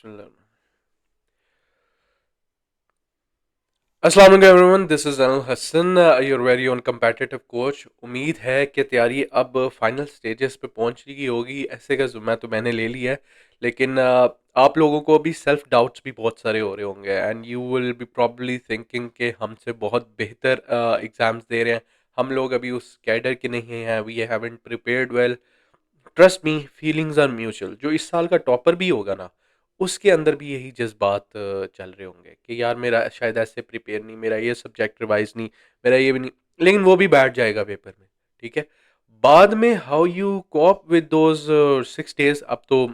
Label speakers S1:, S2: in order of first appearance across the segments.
S1: बिस्मिल्लाह। अस्सलाम वालेकुम everyone, this is Anil Hasan, your very own competitive coach. उम्मीद है कि तैयारी अब फाइनल स्टेजेस पे पहुंच रही होगी। ऐसे का ज़ुम्मा तो मैंने ले लिया है, लेकिन आप लोगों को भी सेल्फ डाउट्स भी बहुत सारे हो रहे होंगे and you will be probably thinking कि हमसे बहुत बेहतर एग्ज़ाम्स दे रहे हैं। हम लोग अभी उस कैडर के नहीं हैं, we haven't prepared well. Trust me, feelings are mutual. जो इस साल का टॉपर भी होगा ना, उसके अंदर भी यही जज्बात चल रहे होंगे कि यार मेरा शायद ऐसे प्रिपेयर नहीं, मेरा ये सब्जेक्ट रिवाइज नहीं, मेरा ये भी नहीं। लेकिन वो भी बैठ जाएगा पेपर में। ठीक है। बाद में how you corp with those 6 days, अब तो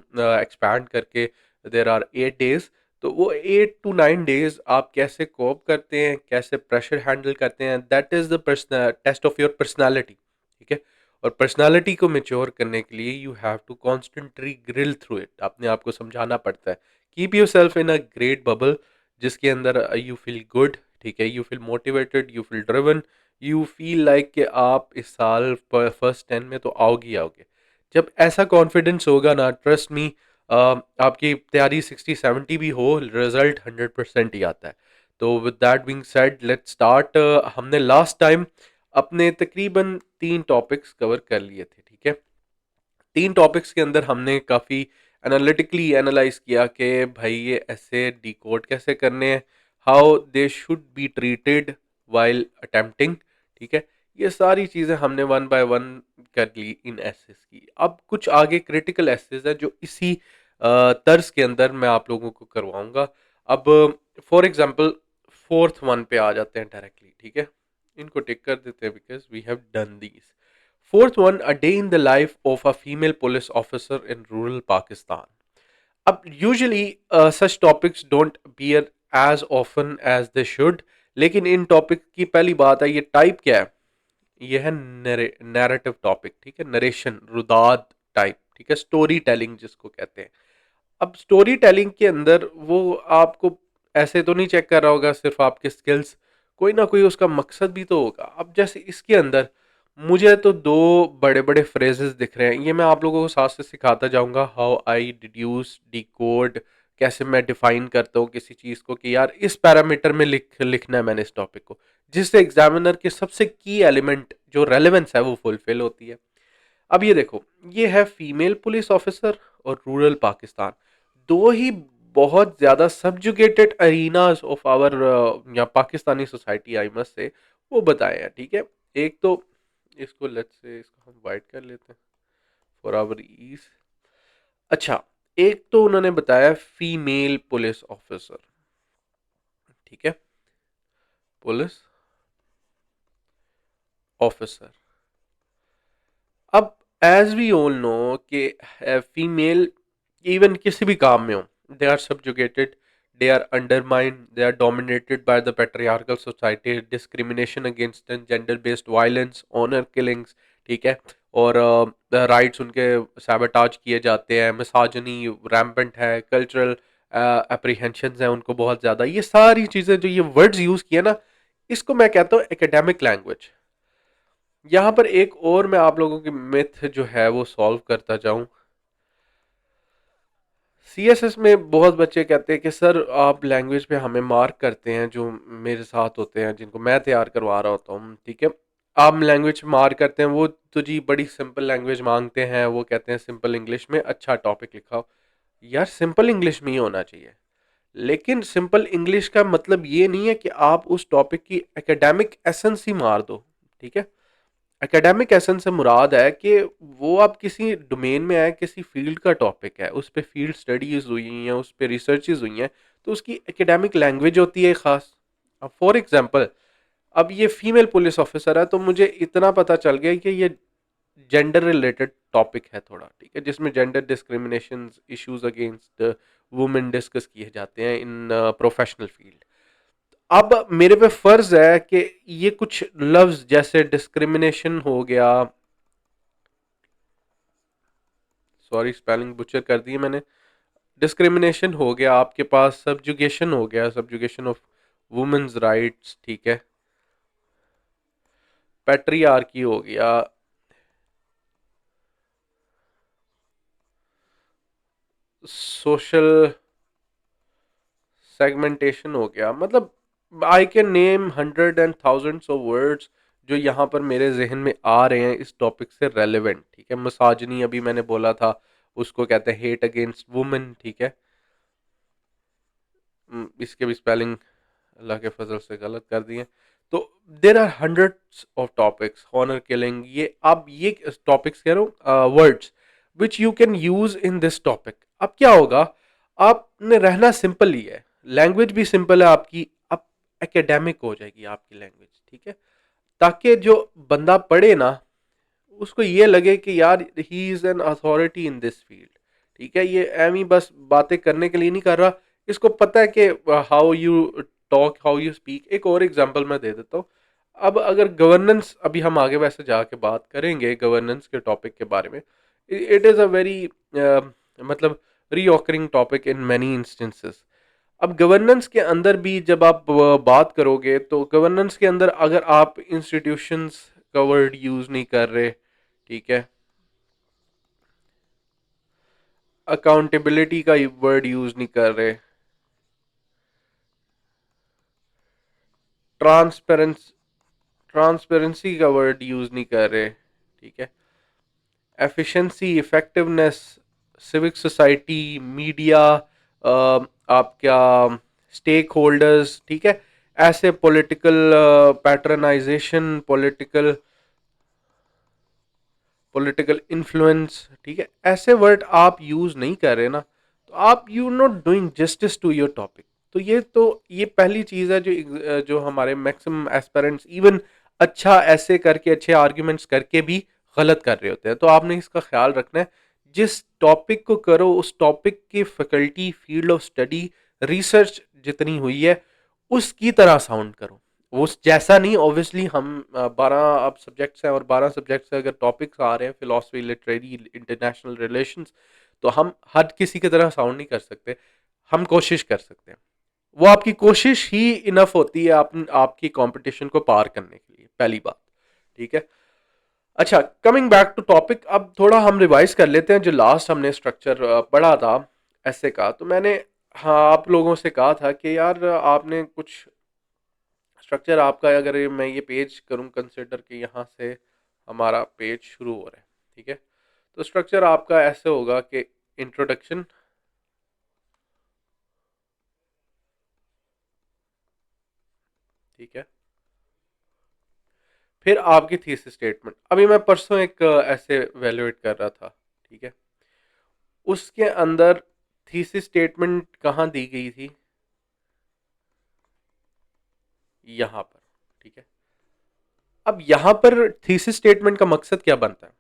S1: एक्सपैंड करके देर आर 8 डेज। तो वो 8 to 9 डेज आप कैसे कॉप करते हैं, कैसे प्रेशर हैंडल करते हैं, that is the test of your personality. ठीक है। और पर्सनालिटी को मेच्योर करने के लिए you have to constantly grill through it. अपने आप को समझाना पड़ता है। Keep yourself in a great bubble, जिसके अंदर यू फील गुड। ठीक है। You feel motivated, you feel driven, you feel like कि आप इस साल फर्स्ट 10 में तो आओगे ही आओगे। जब ऐसा कॉन्फिडेंस होगा ना, ट्रस्ट मी, आपकी तैयारी 60-70 भी हो, रिजल्ट 100% ही आता है। तो with that being said, let's start. हमने लास्ट टाइम अपने तकरीबन 3 टॉपिक्स कवर कर लिए थे। ठीक है। 3 टॉपिक्स के अंदर हमने काफ़ी एनालिटिकली एनालाइज किया कि भाई ये ऐसे डिकोड कैसे करने हैं, how they should be treated while attempting. ठीक है। ये सारी चीज़ें हमने वन बाय वन कर ली इन एसेस की। अब कुछ आगे क्रिटिकल एसेस है जो इसी तर्ज के अंदर मैं आप लोगों को करवाऊंगा। अब फॉर एग्जांपल फोर्थ वन पे आ जाते हैं डायरेक्टली। ठीक है। इनको टिक कर देते हैं because we have done these. Fourth one, a day in the life of a female police officer in rural Pakistan. अब usually such topics don't appear as often as they should, लेकिन इन topic की पहली बात है, ये type क्या है? ये है नैरेटिव टॉपिक। ठीक है। नरेशन, रुदाद टाइप। ठीक है। स्टोरी टेलिंग जिसको कहते हैं। अब स्टोरी टेलिंग के अंदर वो आपको ऐसे तो नहीं चेक कर रहा होगा सिर्फ आपके स्किल्स, कोई ना कोई उसका मकसद भी तो होगा। अब जैसे इसके अंदर मुझे तो 2 बड़े बड़े फ्रेजेस दिख रहे हैं, ये मैं आप लोगों को साथ से सिखाता जाऊंगा। हाउ आई डिड्यूस, डिकोड, कैसे मैं डिफाइन करता हूँ किसी चीज़ को कि यार इस पैरामीटर में लिखना है मैंने इस टॉपिक को, जिससे एग्जामिनर के सबसे की एलिमेंट जो रेलेवेंस है वो फुलफिल होती है। अब ये देखो, ये है फीमेल पुलिस ऑफिसर और रूरल पाकिस्तान। दो ही बहुत ज्यादा सबजुगेटेड अरीनाज ऑफ आवर या Pakistani society, I must say, वो बताए हैं। ठीक है। एक तो इसको लेट्स से इसको हम वाइट कर लेते हैं फॉर आवर ईज। अच्छा, एक तो उन्होंने बताया फीमेल पुलिस ऑफिसर। ठीक है। Police officer. अब एज वी ऑल नो कि फीमेल इवन किसी भी काम में हो, they are subjugated, they are undermined, they are dominated by the patriarchal society, discrimination against gender based violence, honour killings. ठीक है। और राइट्स उनके सैबोटाज किए जाते हैं, मिसाजनी रैम्पेंट है, कल्चरल अप्रीहेंशंस हैं उनको बहुत ज़्यादा। ये सारी चीज़ें जो ये वर्ड्स यूज़ किए ना, इसको मैं कहता हूँ एकेडमिक लैंग्वेज। यहाँ पर एक और मैं आप लोगों की मिथ जो है वो सॉल्व करता जाऊं। सीएसएस में बहुत बच्चे कहते हैं कि सर आप लैंग्वेज पे हमें मार्क करते हैं, जो मेरे साथ होते हैं जिनको मैं तैयार करवा रहा होता हूँ। ठीक है। आप लैंग्वेज मार्क करते हैं, वो तो जी बड़ी सिंपल लैंग्वेज मांगते हैं, वो कहते हैं सिंपल इंग्लिश में अच्छा टॉपिक लिखाओ। यार सिंपल इंग्लिश में ही होना चाहिए, लेकिन सिंपल इंग्लिश का मतलब ये नहीं है कि आप उस टॉपिक की एकेडमिक एसेंस ही मार दो। ठीक है। एकेडमिक एसेंस से मुराद है कि वो आप किसी डोमेन में आए, किसी फील्ड का टॉपिक है, उस पर फील्ड स्टडीज हुई हैं, उस पर रिसर्चेज हुई हैं, तो उसकी एकेडमिक लैंग्वेज होती है ख़ास। अब फॉर एग्जांपल, अब ये फीमेल पुलिस ऑफिसर है तो मुझे इतना पता चल गया कि ये जेंडर रिलेटेड टॉपिक है थोड़ा। ठीक है। जिसमें gender discrimination issues against women discuss किए जाते हैं इन प्रोफेशनल फील्ड। अब मेरे पे फर्ज है कि ये कुछ लफ्ज जैसे डिस्क्रिमिनेशन हो गया, सॉरी स्पेलिंग बुचर कर दी है मैंने, डिस्क्रिमिनेशन हो गया, आपके पास सब्जुगेशन हो गया, सब्जुगेशन ऑफ वुमेन्स राइट्स। ठीक है। पैट्रियार्की हो गया, सोशल सेगमेंटेशन हो गया, मतलब आई can name hundred and thousands of words जो यहाँ पर मेरे जहन में आ रहे हैं इस टॉपिक से रेलेवेंट। ठीक है, मिsogyny अभी मैंने बोला था, उसको कहते हैं हेट अगेंस्ट वुमेन। ठीक है, इसके भी स्पेलिंग अल्लाह के फजल से गलत कर दिए। तो there are hundreds of topics, honour killing, ये अब ये टॉपिक्स कह रहा हूँ, words which you can use in this topic. अब क्या होगा, आपने रहना सिंपल ही है, लैंग्वेज भी सिंपल है आपकी, अब एकेडमिक हो जाएगी आपकी लैंग्वेज। ठीक है, ताकि जो बंदा पढ़े ना, उसको ये लगे कि यार he is an authority in this field. ठीक है, ये एम ही बस बातें करने के लिए नहीं कर रहा, इसको पता है कि how you talk, how you speak. एक और एग्जांपल मैं दे देता हूँ। अब अगर गवर्नेंस, अभी हम आगे वैसे जाके बात करेंगे गवर्नेंस के टॉपिक के बारे में, इट इज़ अ वेरी मतलब रीऑकरिंग टॉपिक इन मैनी इंस्टेंसेस। अब गवर्नेंस के अंदर भी जब आप बात करोगे, तो गवर्नेंस के अंदर अगर आप इंस्टीट्यूशंस का वर्ड यूज़ नहीं कर रहे, ठीक है, अकाउंटेबिलिटी का वर्ड यूज़ नहीं कर रहे, ट्रांसपेरेंस ट्रांसपेरेंसी का वर्ड यूज़ नहीं कर रहे, ठीक है, efficiency, effectiveness, civic society, media, आपका स्टेक होल्डर्स, ठीक है, ऐसे पॉलिटिकल पैटर्नाइजेशन, पॉलिटिकल इन्फ्लुएंस, ठीक है, ऐसे वर्ड आप यूज नहीं कर रहे ना, तो आप you not doing justice to your topic. तो ये पहली चीज है जो हमारे मैक्सिमम एस्पेरेंट्स इवन अच्छा ऐसे करके, अच्छे आर्ग्यूमेंट्स करके भी गलत कर रहे होते हैं। तो आपने इसका ख्याल रखना है, जिस टॉपिक को करो उस टॉपिक की faculty, field of study, research जितनी हुई है उसकी तरह साउंड करो। वो जैसा नहीं, ऑब्वियसली हम 12 अब सब्जेक्ट्स हैं, और 12 सब्जेक्ट्स से अगर टॉपिक्स आ रहे हैं, फिलोसफी, लिटरेरी, इंटरनेशनल रिलेशंस, तो हम हर किसी की तरह साउंड नहीं कर सकते। हम कोशिश कर सकते हैं, वो आपकी कोशिश ही इनफ होती है आपकी कंपटीशन को पार करने के लिए, पहली बात। ठीक है, अच्छा, कमिंग बैक टू टॉपिक, अब थोड़ा हम रिवाइज कर लेते हैं जो लास्ट हमने स्ट्रक्चर पढ़ा था ऐसे का। तो मैंने, हाँ, आप लोगों से कहा था कि यार आपने कुछ स्ट्रक्चर आपका, अगर मैं ये पेज करूं कंसिडर कि यहाँ से हमारा पेज शुरू हो रहा है, ठीक है, तो स्ट्रक्चर आपका ऐसे होगा कि इंट्रोडक्शन, ठीक है, फिर आपकी थीसिस स्टेटमेंट। अभी मैं परसों एक ऐसे वैल्यूएट कर रहा था, ठीक है, उसके अंदर थीसिस स्टेटमेंट कहाँ दी गई थी, यहाँ पर। ठीक है, अब यहाँ पर थीसिस स्टेटमेंट का मकसद क्या बनता है?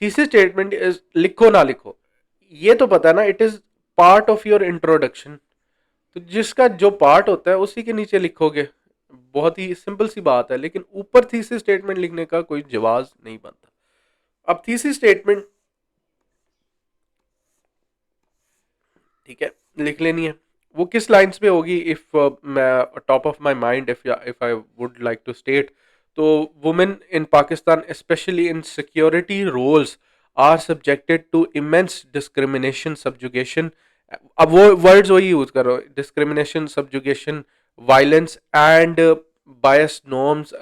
S1: थीसिस स्टेटमेंट इज, लिखो ना लिखो, ये तो पता है ना, it is part of your introduction. तो जिसका जो पार्ट होता है उसी के नीचे लिखोगे, बहुत ही सिंपल सी बात है। लेकिन ऊपर थीसिस स्टेटमेंट लिखने का कोई जवाब नहीं बनता। अब थीसिस स्टेटमेंट, ठीक है, लिख लेनी है। वो किस लाइंस पे होगी, इफ मैं top of my mind, if I would like to state, तो women in Pakistan specially in security roles are subjected to immense discrimination, subjugation, अब वो वर्ड्स वही यूज करो, discrimination, subjugation, violence and bias norms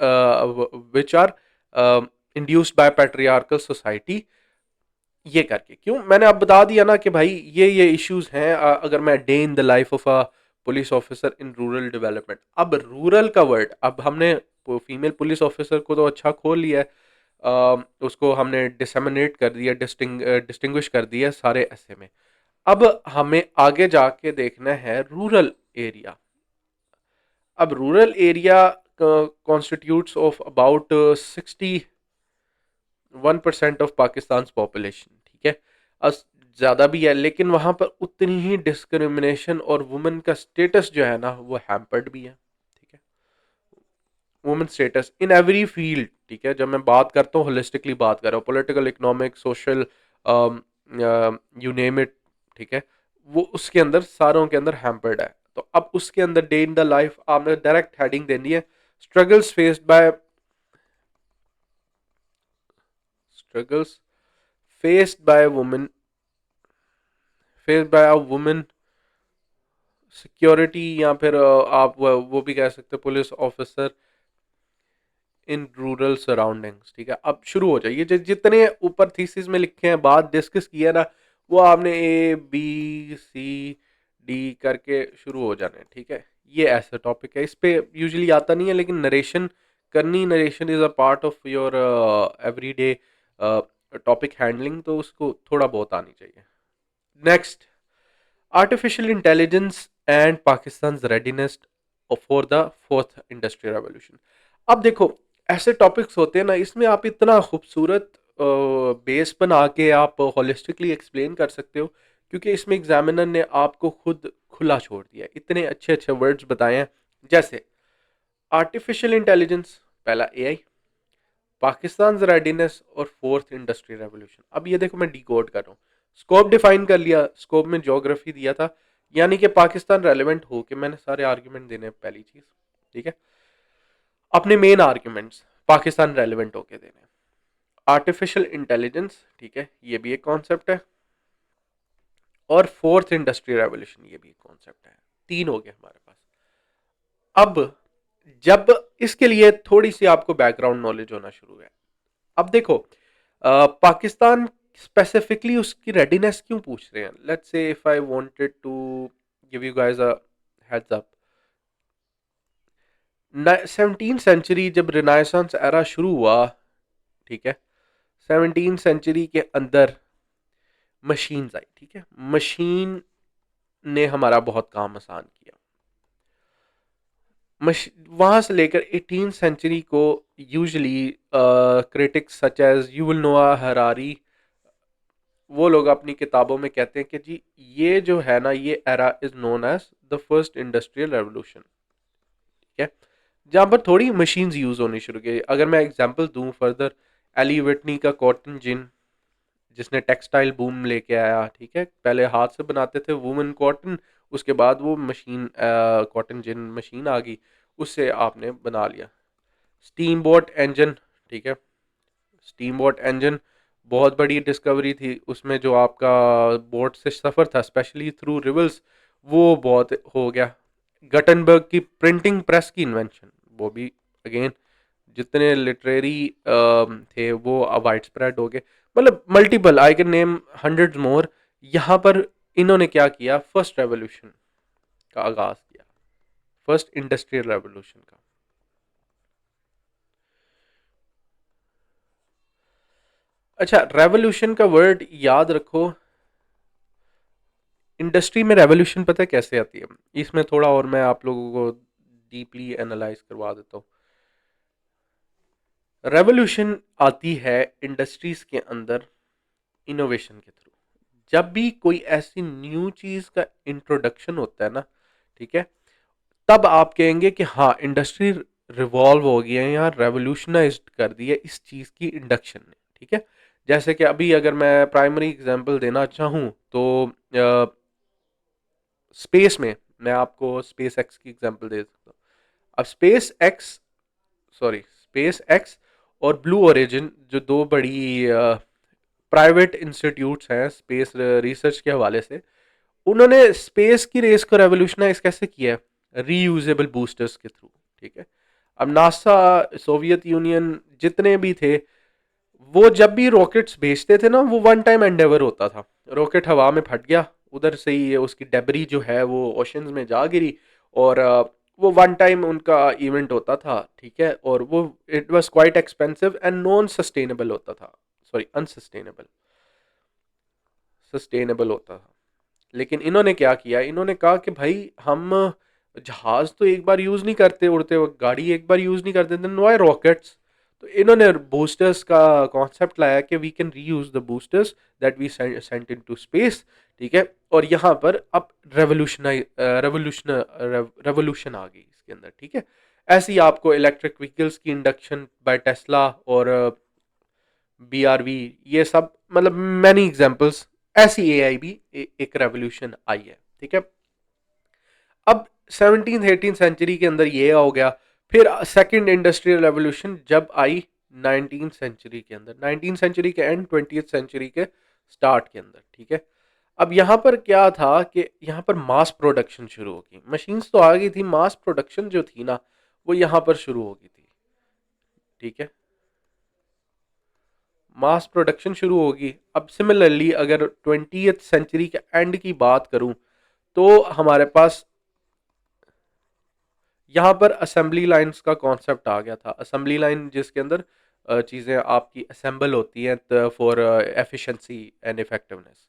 S1: which are induced by patriarchal society. ये करके क्यों मैंने अब बता दिया ना कि भाई ये इश्यूज हैं। अगर मैं day in the life of a police officer in rural development, अब रूरल का वर्ड, अब हमने फीमेल पुलिस ऑफिसर को तो अच्छा खोल लिया है, उसको हमने डिसमिनेट कर दिया, डिस्टिंग्विश कर दिया सारे ऐसे में। अब हमें आगे जाके देखना है रूरल एरिया। अब rural area constitutes of about 61% of Pakistan population, ठीक है, अस ज़्यादा भी है, लेकिन वहाँ पर उतनी ही डिस्क्रिमिनेशन और वुमेन का स्टेटस जो है ना वो हैम्पर्ड भी है। ठीक है, women status in every field, ठीक है, जब मैं बात करता हूँ होलिस्टिकली बात कर रहा हूँ, political, economic, social, you name it, ठीक है, वो उसके अंदर सारों के अंदर हैम्पर्ड है। तो अब उसके अंदर डे इन द लाइफ आपने डायरेक्ट हेडिंग देनी है, struggles faced by, struggles faced by women, faced by a women security या फिर आप वो भी कह सकते हैं police officer in rural surroundings. ठीक है, अब शुरू हो जाइए। जितने ऊपर थीसिस में लिखे हैं, बात डिस्कस की है ना, वो आपने ए बी सी डी करके शुरू हो जाने। ठीक है, ये ऐसा टॉपिक है, इस पे यूजुअली आता नहीं है, लेकिन नरेशन करनी, narration is a part of your everyday topic handling, तो उसको थोड़ा बहुत आनी चाहिए। Next, artificial intelligence and Pakistan readiness for the fourth industrial revolution. अब देखो, ऐसे टॉपिक्स होते हैं ना, इसमें आप इतना खूबसूरत बेस बना के आप होलिस्टिकली एक्सप्लेन कर सकते हो, क्योंकि इसमें एग्जामिनर ने आपको खुद खुला छोड़ दिया है, इतने अच्छे अच्छे वर्ड्स बताए हैं। जैसे आर्टिफिशियल इंटेलिजेंस, पहला एआई, पाकिस्तान रेडीनेस और फोर्थ इंडस्ट्रियल रेवोल्यूशन। अब ये देखो, मैं डिकोड कर रहा हूँ। स्कोप डिफाइन कर लिया, स्कोप में ज्योग्राफी दिया था, यानी कि पाकिस्तान रेलेवेंट हो के मैंने सारे आर्ग्यूमेंट देने, पहली चीज। ठीक है, अपने मेन आर्ग्यूमेंट्स पाकिस्तान रेलेवेंट होके देने। आर्टिफिशियल इंटेलिजेंस, ठीक है, ये भी एक कॉन्सेप्ट है, और फोर्थ इंडस्ट्रियल रेवोल्यूशन, ये भी एक कॉन्सेप्ट है। तीन हो गए हमारे पास। अब जब इसके लिए थोड़ी सी आपको बैकग्राउंड नॉलेज होना शुरू है। अब देखो, पाकिस्तान स्पेसिफिकली उसकी रेडीनेस क्यों पूछ रहे हैं। Let's say if I wanted to give you guys a heads up, 17th century जब रिनाइसेंस एरा शुरू हुआ, ठीक है, 17th सेंचुरी के अंदर मशीन्स आई। ठीक है, मशीन ने हमारा बहुत काम आसान किया। वहां से लेकर 18th सेंचुरी को usually critics such as Yuval Noah Harari, वो लोग अपनी किताबों में कहते हैं कि जी ये जो है ना, ये era is known as the first industrial revolution. ठीक है, जहाँ पर थोड़ी मशीन्स यूज होनी शुरू की। अगर मैं एग्जांपल दूं फर्दर, एली विटनी का कॉटन जिन, जिसने टेक्सटाइल बूम लेके आया। ठीक है, पहले हाथ से बनाते थे वुमेन कॉटन, उसके बाद वो मशीन कॉटन जिन मशीन आ गई, उससे आपने बना लिया। स्टीम बोट इंजन, ठीक है, स्टीम बोट इंजन बहुत बड़ी डिस्कवरी थी। उसमें जो आपका बोट से सफ़र था, स्पेशली थ्रू रिवर्स, वो बहुत हो गया। गटनबर्ग की प्रिंटिंग प्रेस की इन्वेंशन, वो भी अगेन जितने लिटरेरी थे वो वाइड स्प्रेड हो गए। मतलब multiple, I can name hundreds more. यहाँ पर इन्होंने क्या किया, फर्स्ट रेवोल्यूशन का आगाज किया, फर्स्ट इंडस्ट्रियल रेवोल्यूशन का। अच्छा, रेवोल्यूशन का वर्ड याद रखो। इंडस्ट्री में रेवोल्यूशन पता है कैसे आती है, इसमें थोड़ा और मैं आप लोगों को डीपली एनालाइज करवा देता हूँ। रेवोल्यूशन आती है इंडस्ट्रीज के अंदर इनोवेशन के थ्रू। जब भी कोई ऐसी न्यू चीज का इंट्रोडक्शन होता है ना, ठीक है, तब आप कहेंगे कि हाँ, इंडस्ट्री रिवॉल्व हो गई है, यहाँ रेवोल्यूशनाइज कर दी है इस चीज की इंडक्शन ने। ठीक है, जैसे कि अभी अगर मैं प्राइमरी एग्जांपल देना चाहूँ तो स्पेस में मैं आपको स्पेस एक्स की एग्जांपल दे सकता हूँ। अब space x, sorry, space x और ब्लू ओरिजिन, जो दो बड़ी प्राइवेट इंस्टीट्यूट्स हैं स्पेस रिसर्च के हवाले से, उन्होंने स्पेस की रेस को रेवोल्यूशनाइज कैसे किया है, रीयूजेबल बूस्टर्स के थ्रू। ठीक है, अब नासा, सोवियत यूनियन, जितने भी थे, वो जब भी रॉकेट्स भेजते थे ना, वो वन टाइम एंडेवर होता था। रॉकेट हवा में फट गया, उधर से ही उसकी डेबरी जो है वो ओशंस में जा गिरी, और वो वन टाइम उनका इवेंट होता था। ठीक है, और वो it was quite expensive and non sustainable होता था, सॉरी अनसस्टेनेबल, सस्टेनेबल होता था। लेकिन इन्होंने क्या किया, इन्होंने कहा कि भाई हम जहाज तो एक बार यूज नहीं करते उड़ते वक्त, गाड़ी एक बार यूज नहीं करते, देन व्हाई रॉकेट्स। तो इन्होंने बूस्टर्स का कॉन्सेप्ट लाया कि we can reuse the boosters that we sent into space. ठीक है, और यहाँ पर अब रेवोल्यूशन आ गई इसके अंदर। ठीक है, ऐसे ही आपको इलेक्ट्रिक व्हीकल्स की इंडक्शन बाय टेस्ला और BRV, ये सब, मतलब मैनी एग्जांपल्स। ऐसी एआई भी एक रेवोल्यूशन आई है। ठीक है, अब 17th 18th सेंचुरी के अंदर ये हो गया। फिर सेकंड इंडस्ट्रियल रेवोल्यूशन जब आई 19th सेंचुरी के अंदर, 19th सेंचुरी के एंड 20th सेंचुरी के स्टार्ट के अंदर। ठीक है, अब यहाँ पर क्या था कि यहाँ पर मास प्रोडक्शन शुरू होगी, मशीन्स तो आ गई थी, मास प्रोडक्शन जो थी ना वो यहाँ पर शुरू हो गई थी। ठीक है, मास प्रोडक्शन शुरू होगी। अब सिमिलरली अगर 20th सेंचुरी के एंड की बात करूं तो हमारे पास यहाँ पर असेंबली लाइंस का कॉन्सेप्ट आ गया था। असेंबली लाइन जिसके अंदर चीज़ें आपकी असेंबल होती हैं for efficiency and effectiveness.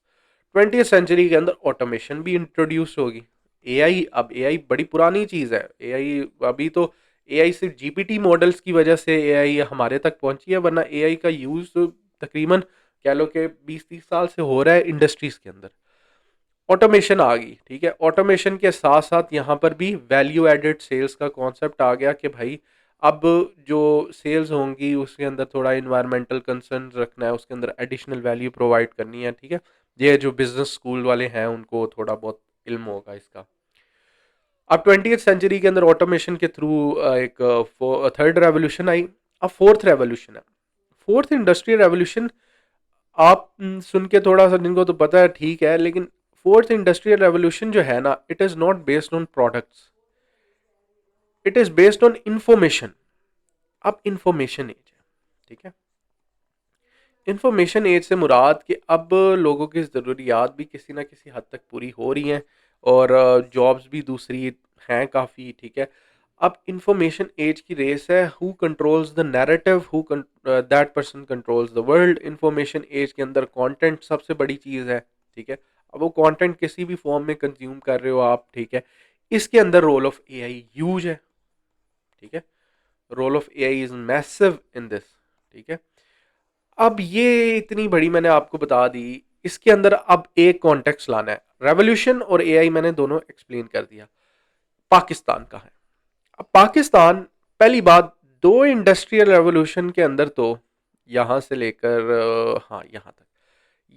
S1: 20th century के अंदर ऑटोमेशन भी इंट्रोड्यूस होगी। एआई, अब एआई बड़ी पुरानी चीज़ है। एआई अभी तो एआई सिर्फ जीपीटी मॉडल्स की वजह से एआई हमारे तक पहुंची है, वरना एआई का यूज़ तकरीबन कह लो कि 20-30 साल से हो रहा है इंडस्ट्रीज के अंदर। ऑटोमेशन आ गई, ठीक है। ऑटोमेशन के साथ साथ यहाँ पर भी वैल्यू एडेड सेल्स का कॉन्सेप्ट आ गया कि भाई अब जो सेल्स होंगी उसके अंदर थोड़ा इन्वायरमेंटल कंसर्न रखना है, उसके अंदर एडिशनल वैल्यू प्रोवाइड करनी है, ठीक है। ये जो बिजनेस स्कूल वाले हैं उनको थोड़ा बहुत इल्म होगा इसका। अब 20th सेंचुरी के अंदर ऑटोमेशन के थ्रू एक थर्ड रेवोल्यूशन आई। अब फोर्थ रेवोल्यूशन है, फोर्थ इंडस्ट्रियल रेवोल्यूशन। आप सुन के थोड़ा सा जिनको तो पता है ठीक है, लेकिन फोर्थ इंडस्ट्रियल रेवोल्यूशन जो है ना, it is not based on products, it is based on information. अब इंफॉर्मेशन एज है, ठीक है। इंफॉर्मेशन एज से मुराद कि अब लोगों की ज़रूरियात भी किसी ना किसी हद तक पूरी हो रही हैं और जॉब्स भी दूसरी हैं काफ़ी, ठीक है। अब इंफॉर्मेशन एज की रेस है, who controls the narrative, who that person controls the world. Information age के अंदर कंटेंट सबसे बड़ी चीज़ है, ठीक है। अब वो कंटेंट किसी भी फॉर्म में कंज्यूम कर रहे हो आप, ठीक है। इसके अंदर रोल ऑफ एआई ह्यूज है, ठीक है। Role of AI is massive in this, ठीक है। अब ये इतनी बड़ी मैंने आपको बता दी, इसके अंदर अब एक कॉन्टेक्स्ट लाना है। रेवोल्यूशन और एआई मैंने दोनों एक्सप्लेन कर दिया। पाकिस्तान का है। अब पाकिस्तान, पहली बात, दो इंडस्ट्रियल रेवोल्यूशन के अंदर तो यहाँ से लेकर हाँ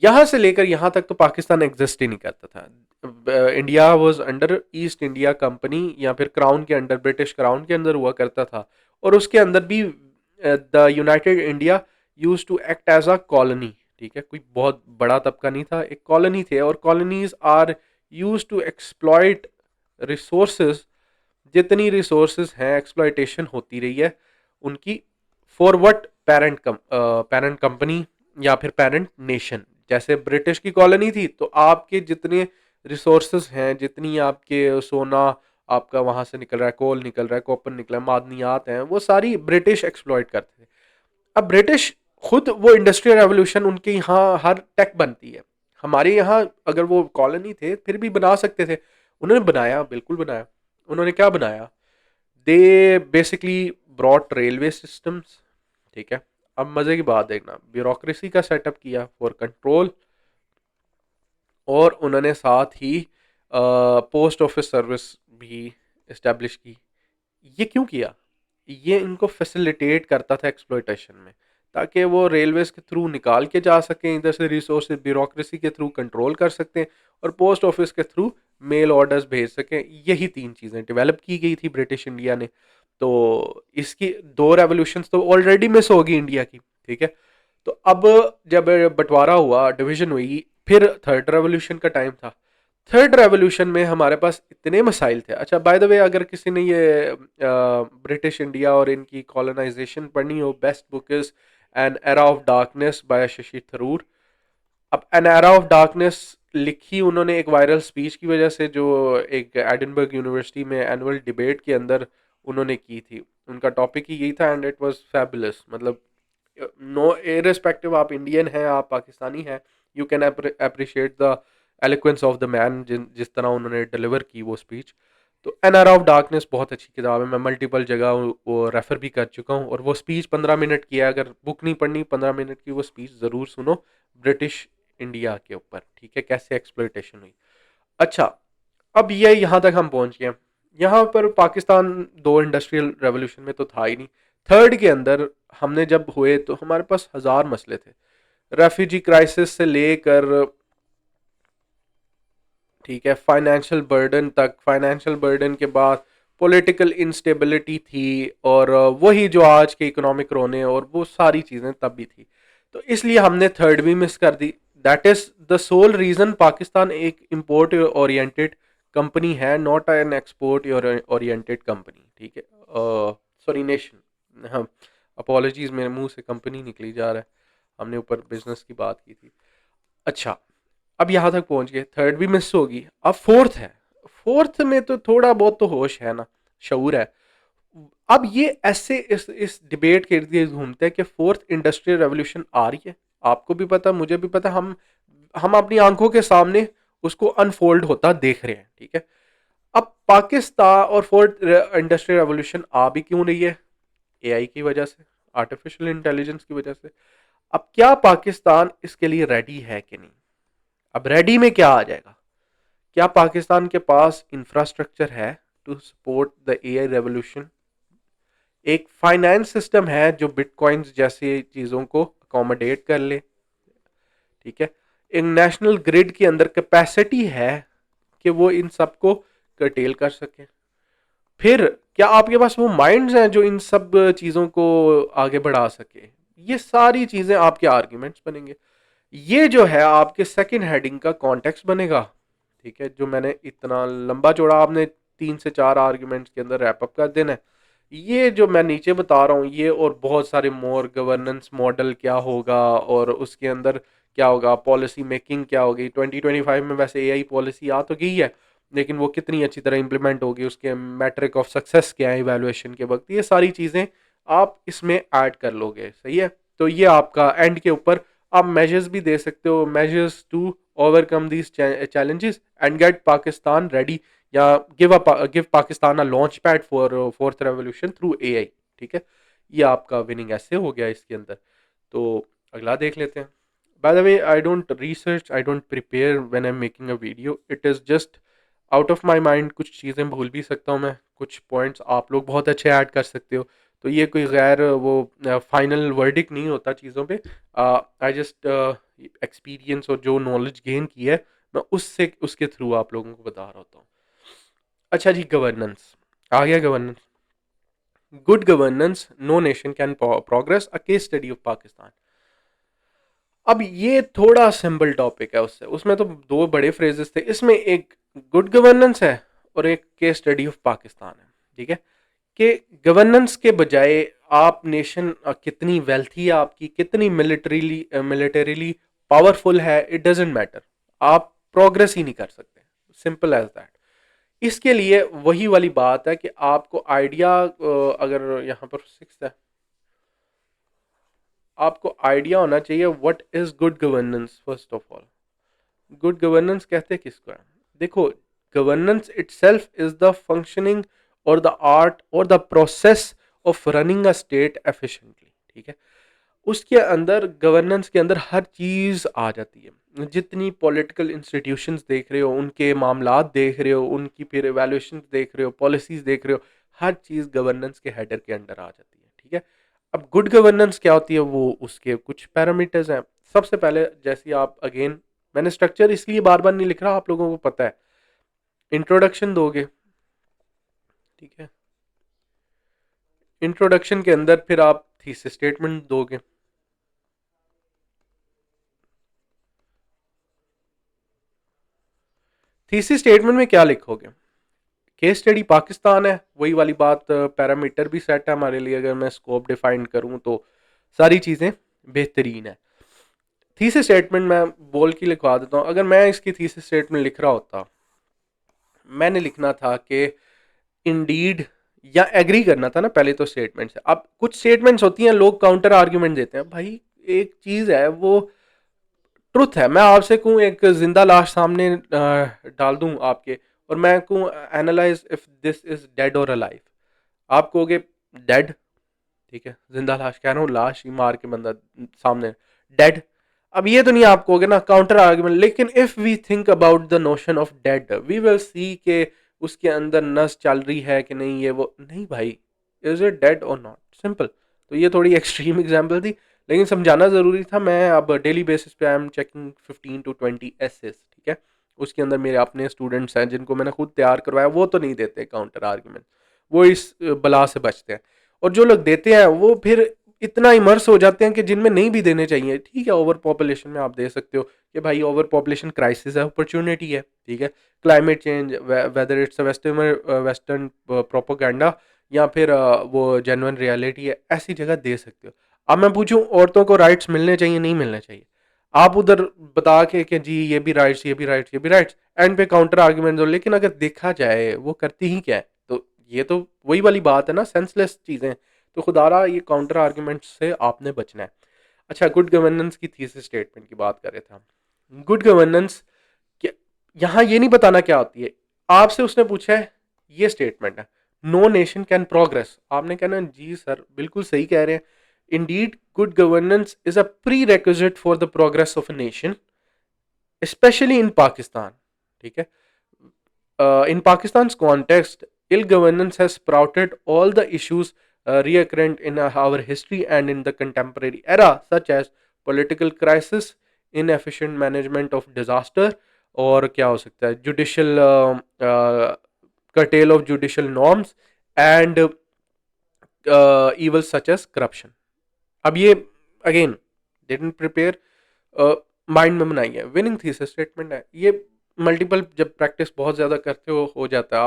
S1: यहाँ से लेकर यहाँ तक तो पाकिस्तान एग्जिस्ट ही नहीं करता था। India was under east India company या फिर क्राउन के अंडर, ब्रिटिश क्राउन के अंदर हुआ करता था। और उसके अंदर भी the united India used to act as a colony, ठीक है। कोई बहुत बड़ा तबका नहीं था, एक कॉलोनी थे। और colonies are used to exploit resources. जितनी रिसोर्सेज हैं एक्सप्लॉयटेशन होती रही है उनकी, फॉर व्हाट, पेरेंट कंपनी या फिर पेरेंट नेशन। जैसे ब्रिटिश की कॉलोनी थी तो आपके जितने रिसोर्सेज हैं, जितनी आपके सोना आपका वहां से निकल रहा है, कोल निकल रहा है, कॉपर निकल रहा है, मादनियात हैं, वो सारी ब्रिटिश एक्सप्लॉइट करते थे। अब ब्रिटिश खुद, वो इंडस्ट्रियल रेवोल्यूशन उनके यहाँ हर टेक बनती है। हमारे यहाँ अगर वो कॉलोनी थे फिर भी बना सकते थे, उन्होंने बनाया, बिल्कुल बनाया। उन्होंने क्या बनाया, they basically brought railway systems, ठीक है। अब मजे की बात देखना, ब्यूरोक्रेसी का सेटअप किया फॉर कंट्रोल, और उन्होंने साथ ही पोस्ट ऑफिस सर्विस भी इस्टेब्लिश की। ये क्यों किया, ये इनको फैसिलिटेट करता था एक्सप्लॉयटेशन में, ताकि वो रेलवेज के थ्रू निकाल के जा सकें इधर से रिसोर्स, ब्यूरोक्रेसी के थ्रू कंट्रोल कर सकते हैं, और पोस्ट ऑफिस के थ्रू मेल ऑर्डर्स भेज सकें। यही तीन चीज़ें डेवलप की गई थी ब्रिटिश इंडिया ने। तो इसकी दो रेवोल्यूशंस तो ऑलरेडी मिस होगी इंडिया की, ठीक है। तो अब जब बंटवारा हुआ, डिवीजन हुई, फिर थर्ड रेवोल्यूशन का टाइम था। थर्ड रेवोल्यूशन में हमारे पास इतने मसाइल थे। अच्छा, बाय द वे, अगर किसी ने ये ब्रिटिश इंडिया और इनकी कॉलोनाइजेशन पढ़नी हो, best book is an era of darkness by Shashi Tharoor. अब एन एरा ऑफ डार्कनेस लिखी उन्होंने एक वायरल स्पीच की वजह से, जो एक एडिनबर्ग यूनिवर्सिटी में एनुअल डिबेट के अंदर उन्होंने की थी। उनका टॉपिक ही यही था, एंड इट वाज फैबुलस। मतलब नो इररिस्पेक्टिव आप इंडियन हैं, आप पाकिस्तानी हैं, you can appreciate the eloquence of the man, जिस तरह उन्होंने डिलीवर की वो स्पीच। तो एन आर ऑफ डार्कनेस बहुत अच्छी किताब है, मैं मल्टीपल जगह वो रेफ़र भी कर चुका हूँ। और वो स्पीच 15 मिनट की है, अगर बुक नहीं पढ़नी 15 मिनट की वो स्पीच ज़रूर सुनो, ब्रिटिश इंडिया के ऊपर, ठीक है, कैसे एक्सप्लॉयटेशन हुई। अच्छा, अब ये यहाँ तक हम पहुँच गए। यहाँ पर पाकिस्तान दो इंडस्ट्रियल रेवोल्यूशन में तो था ही नहीं। थर्ड के अंदर हमने जब हुए तो हमारे पास हज़ार मसले थे, रेफ्यूजी क्राइसिस से लेकर, ठीक है, फाइनेंशियल बर्डन तक। फाइनेंशियल बर्डन के बाद पॉलिटिकल इंस्टेबिलिटी थी, और वही जो आज के इकोनॉमिक रोने और वो सारी चीज़ें तब भी थी। तो इसलिए हमने थर्ड भी मिस कर दी। That is the sole reason Pakistan एक इम्पोर्ट ओरिएंटेड कंपनी है, not an export oriented company, ठीक है। सॉरी, नेशन, हाँ, अपॉलॉजीज, मेरे मुंह से कंपनी निकली जा रहा है, हमने ऊपर बिजनेस की बात की थी। अच्छा, अब यहाँ तक पहुंच गए, थर्ड भी मिस होगी, अब फोर्थ है। फोर्थ में तो थोड़ा बहुत तो होश है ना, शऊर है। अब ये ऐसे इस डिबेट के इर्द गिर्द घूमते हैं कि फोर्थ इंडस्ट्रियल रेवोल्यूशन आ रही है। आपको भी पता, मुझे भी पता, हम अपनी आंखों के सामने उसको अनफोल्ड होता देख रहे हैं, ठीक है। अब पाकिस्तान और फोर्थ इंडस्ट्रियल रेवोल्यूशन आ भी क्यों रही है? एआई की वजह से, आर्टिफिशियल इंटेलिजेंस की वजह से। अब क्या पाकिस्तान इसके लिए रेडी है कि नहीं? अब रेडी में क्या आ जाएगा? क्या पाकिस्तान के पास इंफ्रास्ट्रक्चर है to support the AI revolution? एक फाइनेंस सिस्टम है जो बिटकॉइंस जैसी चीज़ों को अकोमोडेट कर ले, ठीक है। एक नेशनल ग्रिड के अंदर कैपेसिटी है कि वो इन सबको कर्टेल कर सके। फिर क्या आपके पास वो माइंड्स हैं जो इन सब चीज़ों को आगे बढ़ा सके? ये सारी चीज़ें आपके आर्ग्यूमेंट्स बनेंगे। ये जो है आपके सेकंड हेडिंग का कॉन्टेक्स्ट बनेगा, ठीक है, जो मैंने इतना लंबा चौड़ा आपने 3 से 4 आर्ग्यूमेंट्स के अंदर रैप अप कर देना है। ये जो मैं नीचे बता रहा हूँ, ये और बहुत सारे मोर, गवर्नेंस मॉडल क्या होगा और उसके अंदर क्या होगा, पॉलिसी मेकिंग क्या होगी। 2025 में वैसे एआई पॉलिसी आ तो गई है, लेकिन वो कितनी अच्छी तरह इंप्लीमेंट होगी, उसके मैट्रिक ऑफ सक्सेस क्या है इवैल्यूएशन के वक्त, ये सारी चीज़ें आप इसमें ऐड कर लोगे, सही है। तो ये आपका एंड के ऊपर आप मेजर्स भी दे सकते हो, measures to overcome these challenges and get Pakistan ready, या give Pakistan a launch pad for fourth revolution through AI, ठीक है। ये आपका विनिंग ऐसे हो गया इसके अंदर। तो अगला देख लेते हैं। By the way, I don't research, I don't prepare when I am making a video, it is just out of my mind. कुछ चीज़ें भूल भी सकता हूँ मैं, कुछ पॉइंट्स आप लोग बहुत अच्छे ऐड कर सकते हो, तो ये कोई गैर वो फाइनल वर्डिक नहीं होता चीज़ों पे। आई जस्ट एक्सपीरियंस और जो नॉलेज गेन की है, मैं उससे उसके थ्रू आप लोगों को बता रहा होता हूँ। अच्छा जी, गवर्नेंस आ गया। Governance, good governance, no nation can progress, a case study of Pakistan. अब ये थोड़ा सिंपल टॉपिक है, उससे उसमें तो दो बड़े फ्रेजेस थे, इसमें एक गुड गवर्नेंस है और एक केस स्टडी ऑफ पाकिस्तान है, ठीक है। कि गवर्नेंस के बजाय आप नेशन कितनी वेल्थी है आपकी, कितनी मिलिटरीली पावरफुल है, इट डजेंट मैटर, आप प्रोग्रेस ही नहीं कर सकते, सिंपल एज दैट। इसके लिए वही वाली बात है कि आपको आइडिया, अगर यहाँ पर 6 है, आपको आइडिया होना चाहिए what is good governance. First of all, good governance कहते किसको है? देखो, governance itself is the functioning और द आर्ट और the process of running a state efficiently, ठीक है। उसके अंदर, गवर्नेंस के अंदर हर चीज़ आ जाती है। जितनी पॉलिटिकल इंस्टीट्यूशंस देख रहे हो, उनके मामलात देख रहे हो, उनकी फिर एवेल्यूशन देख रहे हो, पॉलिसीज देख रहे हो, हर चीज़ गवर्नेंस के हेडर के अंडर आ जाती है, ठीक है। अब गुड गवर्नेंस क्या होती है, वो उसके कुछ पैरामीटर्स हैं। सबसे पहले, जैसे आप, अगेन मैंने स्ट्रक्चर इसलिए बार बार नहीं लिख रहा, आप लोगों को पता है। इंट्रोडक्शन दोगे, ठीक है। इंट्रोडक्शन के अंदर फिर आप थीसिस स्टेटमेंट दोगे। थीसिस स्टेटमेंट में क्या लिखोगे? केस स्टडी पाकिस्तान है, वही वाली बात, पैरामीटर भी सेट है हमारे लिए, अगर मैं स्कोप डिफाइन करूं तो सारी चीज़ें बेहतरीन है। थीसिस स्टेटमेंट मैं बोल के लिखवा देता हूँ। अगर मैं इसकी थीसिस स्टेटमेंट लिख रहा होता, मैंने लिखना था कि इंडीड, या एग्री करना था ना पहले तो स्टेटमेंट से। अब कुछ स्टेटमेंट्स होती हैं, लोग काउंटर आर्ग्यूमेंट देते हैं, भाई एक चीज़ है वो ट्रुथ है। मैं आपसे कहूँ, एक जिंदा लाश सामने डाल दूं आपके, और मैं कहूँ analyse if this is dead और अलाइव, आप कहोगे डेड, ठीक है, जिंदा लाश कह रहा हूँ, लाश ही मार के बंदा सामने, डेड। अब ये तो नहीं आप कहोगे ना, काउंटर आर्ग्यूमेंट। लेकिन if we think about the notion of dead, we will see के उसके अंदर नस चल रही है कि नहीं, ये वो नहीं भाई, इज इट डेड और नॉट, सिंपल। तो ये थोड़ी एक्सट्रीम एग्जाम्पल थी, लेकिन समझाना ज़रूरी था। मैं अब डेली बेसिस पे I am checking 15 to 20 essays, ठीक है। उसके अंदर मेरे अपने स्टूडेंट्स हैं जिनको मैंने खुद तैयार करवाया, वो तो नहीं देते काउंटर आर्ग्यूमेंट, वो इस बला से बचते हैं। और जो लोग देते हैं वो फिर इतना इमर्स हो जाते हैं कि जिनमें नहीं भी देने चाहिए। ठीक है, ओवर पॉपुलेशन में आप दे सकते हो कि भाई ओवर पॉपुलेशन क्राइसिस है, अपॉर्चुनिटी है। ठीक है, climate change, whether it's western western propaganda या फिर वो जेन्युइन रियलिटी है, ऐसी जगह दे सकते हो। अब मैं पूछूं औरतों को राइट्स मिलने चाहिए नहीं मिलने चाहिए, आप उधर बता के कि जी ये भी राइट्स, ये भी राइट्स, ये भी राइट्स, एंड पे काउंटर आर्ग्यूमेंट दो। लेकिन अगर देखा जाए वो करती ही क्या है, तो ये तो वही वाली बात है ना, सेंसलेस चीज़ें। तो खुदारा ये काउंटर आर्ग्यूमेंट से आपने बचना है। अच्छा, गुड गवर्नेंस की थीसिस स्टेटमेंट की बात कर रहे थे हम। गुड गवर्नेंस यहाँ ये नहीं बताना क्या होती है, आपसे उसने पूछा है, ये स्टेटमेंट है, नो नेशन कैन प्रोग्रेस, आपने कहना जी सर बिल्कुल सही कह रहे हैं। Indeed good governance is a pre requisite for the progress of a nation, specially in Pakistan. ठीक है, in Pakistan's context, ill governance has sprouted all the issues recurrent in our history and in the contemporary era, such as political crisis, inefficient management of disaster, और क्या हो सकता है, judicial curtail of judicial norms and evils such as corruption. अब ये again didn't prepare, mind में बनाई है, विनिंग थीसिस स्टेटमेंट है ये। मल्टीपल जब प्रैक्टिस बहुत ज़्यादा करते हो जाता है,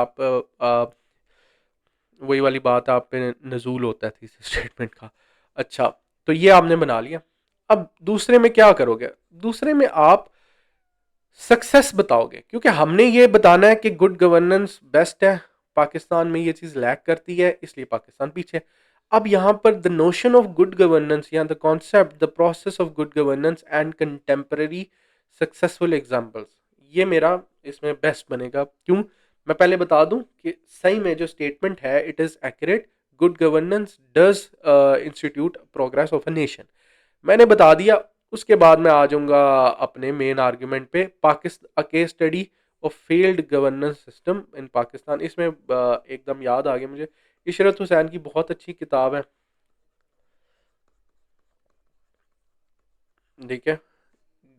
S1: आप वही वाली बात आप पे नजूल होता है थीसिस स्टेटमेंट का। अच्छा, तो ये आपने बना लिया। अब दूसरे में क्या करोगे, दूसरे में आप सक्सेस बताओगे, क्योंकि हमने ये बताना है कि गुड गवर्नेंस बेस्ट है, पाकिस्तान में ये चीज़ लैक करती है इसलिए पाकिस्तान पीछे है। अब यहाँ पर the notion of good governance या the concept, the process of good governance and contemporary successful examples, ये मेरा इसमें बेस्ट बनेगा। क्यों, मैं पहले बता दूं कि सही में जो स्टेटमेंट है it is accurate, good governance does institute progress of a nation, मैंने बता दिया। उसके बाद मैं आ जाऊंगा अपने मेन आर्ग्यूमेंट पे, Pakistan case study of failed governance system in Pakistan. इसमें एकदम याद आ गया मुझे, इशरत हुसैन की बहुत अच्छी किताब है, ठीक है,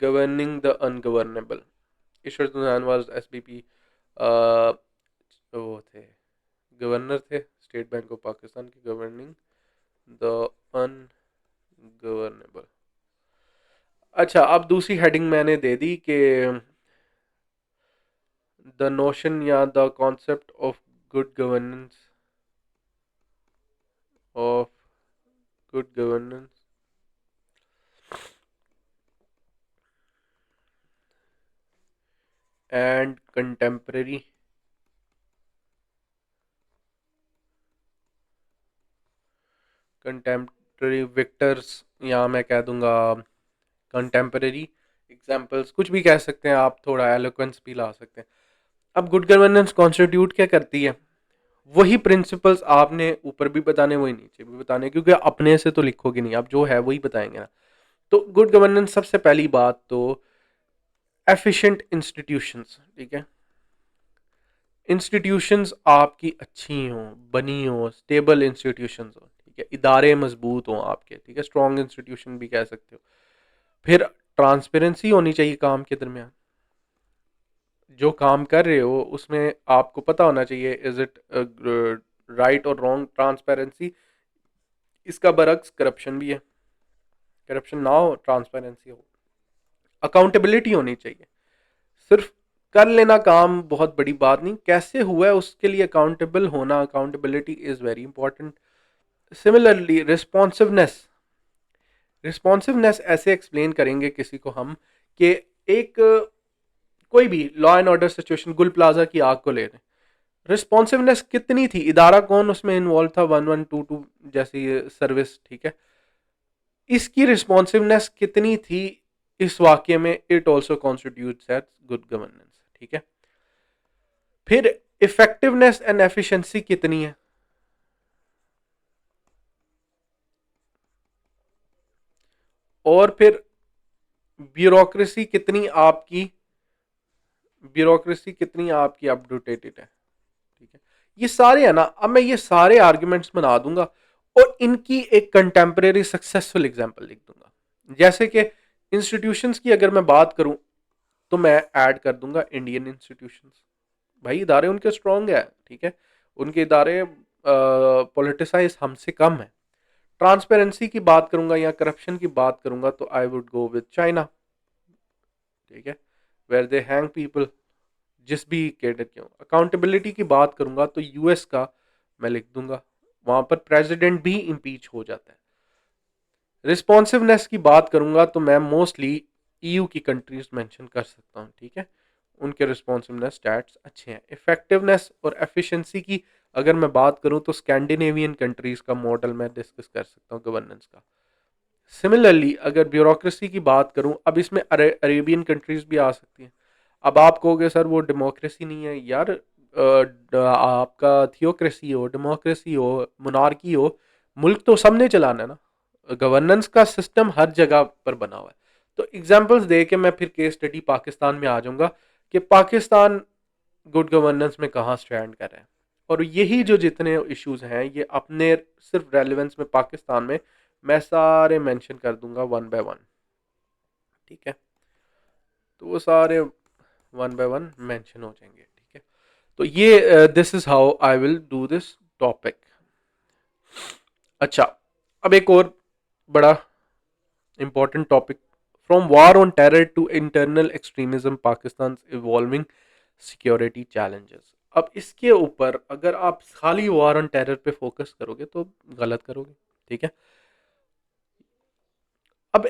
S1: governing the ungovernable. Ishrat Hussain was SBP, वो थे गवर्नर थे स्टेट बैंक ऑफ पाकिस्तान की, गवर्निंग द अनगवर्नेबल। अच्छा, अब दूसरी हेडिंग मैंने दे दी कि द नोशन या the concept of good governance, of good governance and contemporary contemporary Victus, या मैं कह दूंगा कंटेम्पररी एग्जाम्पल्स, कुछ भी कह सकते हैं आप, थोड़ा एलोक्वेंस भी ला सकते हैं। अब गुड गवर्नेंस कॉन्स्टिट्यूट क्या करती है, वही प्रिंसिपल्स आपने ऊपर भी बताने वही नीचे भी बताने, क्योंकि अपने से तो लिखोगे नहीं, आप जो है वही बताएंगे ना। तो गुड गवर्नेंस सबसे पहली बात तो एफिशिएंट इंस्टीट्यूशंस, ठीक है, इंस्टीट्यूशंस आपकी अच्छी हों, बनी हो, स्टेबल इंस्टीट्यूशंस हो, ठीक है, इदारे मजबूत हों आपके, ठीक है, स्ट्रॉन्ग इंस्टीट्यूशन भी कह सकते हो। फिर ट्रांसपेरेंसी होनी चाहिए काम के दरमियान, जो काम कर रहे हो उसमें आपको पता होना चाहिए इज इट राइट और रॉन्ग, ट्रांसपेरेंसी। इसका बरक्स करप्शन भी है, करप्शन ना हो, ट्रांसपेरेंसी हो। अकाउंटेबिलिटी होनी चाहिए, सिर्फ कर लेना काम बहुत बड़ी बात नहीं, कैसे हुआ है उसके लिए अकाउंटेबल होना, accountability is very important. Similarly responsiveness, responsiveness ऐसे एक्सप्लेन करेंगे किसी को हम कि एक कोई भी लॉ एंड ऑर्डर सिचुएशन, गुल प्लाजा की आग को ले रहे, रिस्पॉन्सिवनेस कितनी थी, इदारा कौन उसमें इन्वॉल्व था, 1122 जैसी सर्विस, ठीक है, इसकी रिस्पॉन्सिवनेस कितनी थी इस वाक्य में, it also constitutes as good governance, ठीक है। फिर इफेक्टिवनेस एंड एफिशिएंसी कितनी है, और फिर ब्यूरोक्रेसी कितनी आपकी, ब्यूरोक्रेसी कितनी आपकी अपडेटेड है, ठीक है। ये सारे है ना, अब मैं ये सारे आर्ग्यूमेंट्स बना दूंगा और इनकी एक कंटेम्परेरी सक्सेसफुल एग्जांपल लिख दूंगा। जैसे कि इंस्टीट्यूशंस की अगर मैं बात करूं तो मैं ऐड कर दूंगा इंडियन इंस्टीट्यूशंस, भाई इदारे उनके स्ट्रांग है, ठीक है, उनके इदारे पॉलिटिसाइज हमसे कम है। ट्रांसपेरेंसी की बात करूंगा या करप्शन की बात करूंगा तो I would go with China, ठीक है, वेयर दे हैंग पीपल जिस भी कैडर के हों। अकाउंटेबिलिटी की बात करूंगा तो यूएस का मैं लिख दूंगा, वहां पर प्रेसिडेंट भी इम्पीच हो जाता है। रिस्पॉन्सिवनेस की बात करूंगा तो मैं मोस्टली ईयू की कंट्रीज मेंशन कर सकता हूँ, ठीक है, उनके रिस्पॉन्सिवनेस स्टैट्स अच्छे हैं। इफेक्टिवनेस और एफिशिएंसी की अगर मैं बात करूं तो स्कैंडिनेवियन कंट्रीज का मॉडल मैं डिस्कस कर सकता हूँ गवर्नेंस का। सिमिलरली अगर ब्यूरोक्रेसी की बात करूं, अब इसमें अरेबियन कंट्रीज भी आ सकती हैं। अब आप कहोगे सर वो डेमोक्रेसी नहीं है यार, आपका थियोक्रेसी हो, डेमोक्रेसी हो, मोनार्की हो, मुल्क तो सबने चलाना है ना। गवर्नेंस का सिस्टम हर जगह पर बना हुआ है। तो एग्जांपल्स दे के मैं फिर केस स्टडी पाकिस्तान में आ जाऊंगा कि पाकिस्तान गुड गवर्नेंस में कहाँ स्टैंड कर रहा है। और यही जो जितने इश्यूज हैं ये अपने सिर्फ रेलिवेंस में पाकिस्तान में मैं सारे मेंशन कर दूंगा वन बाय वन, ठीक है, तो वो सारे वन बाय वन मेंशन हो जाएंगे, ठीक है। तो ये this is how I will do this topic. अच्छा, अब एक और बड़ा important topic, from war on terror to internal extremism Pakistan evolving security challenges. अब इसके ऊपर अगर आप खाली वॉर ऑन टेरर पे फोकस करोगे तो गलत करोगे, ठीक है। अब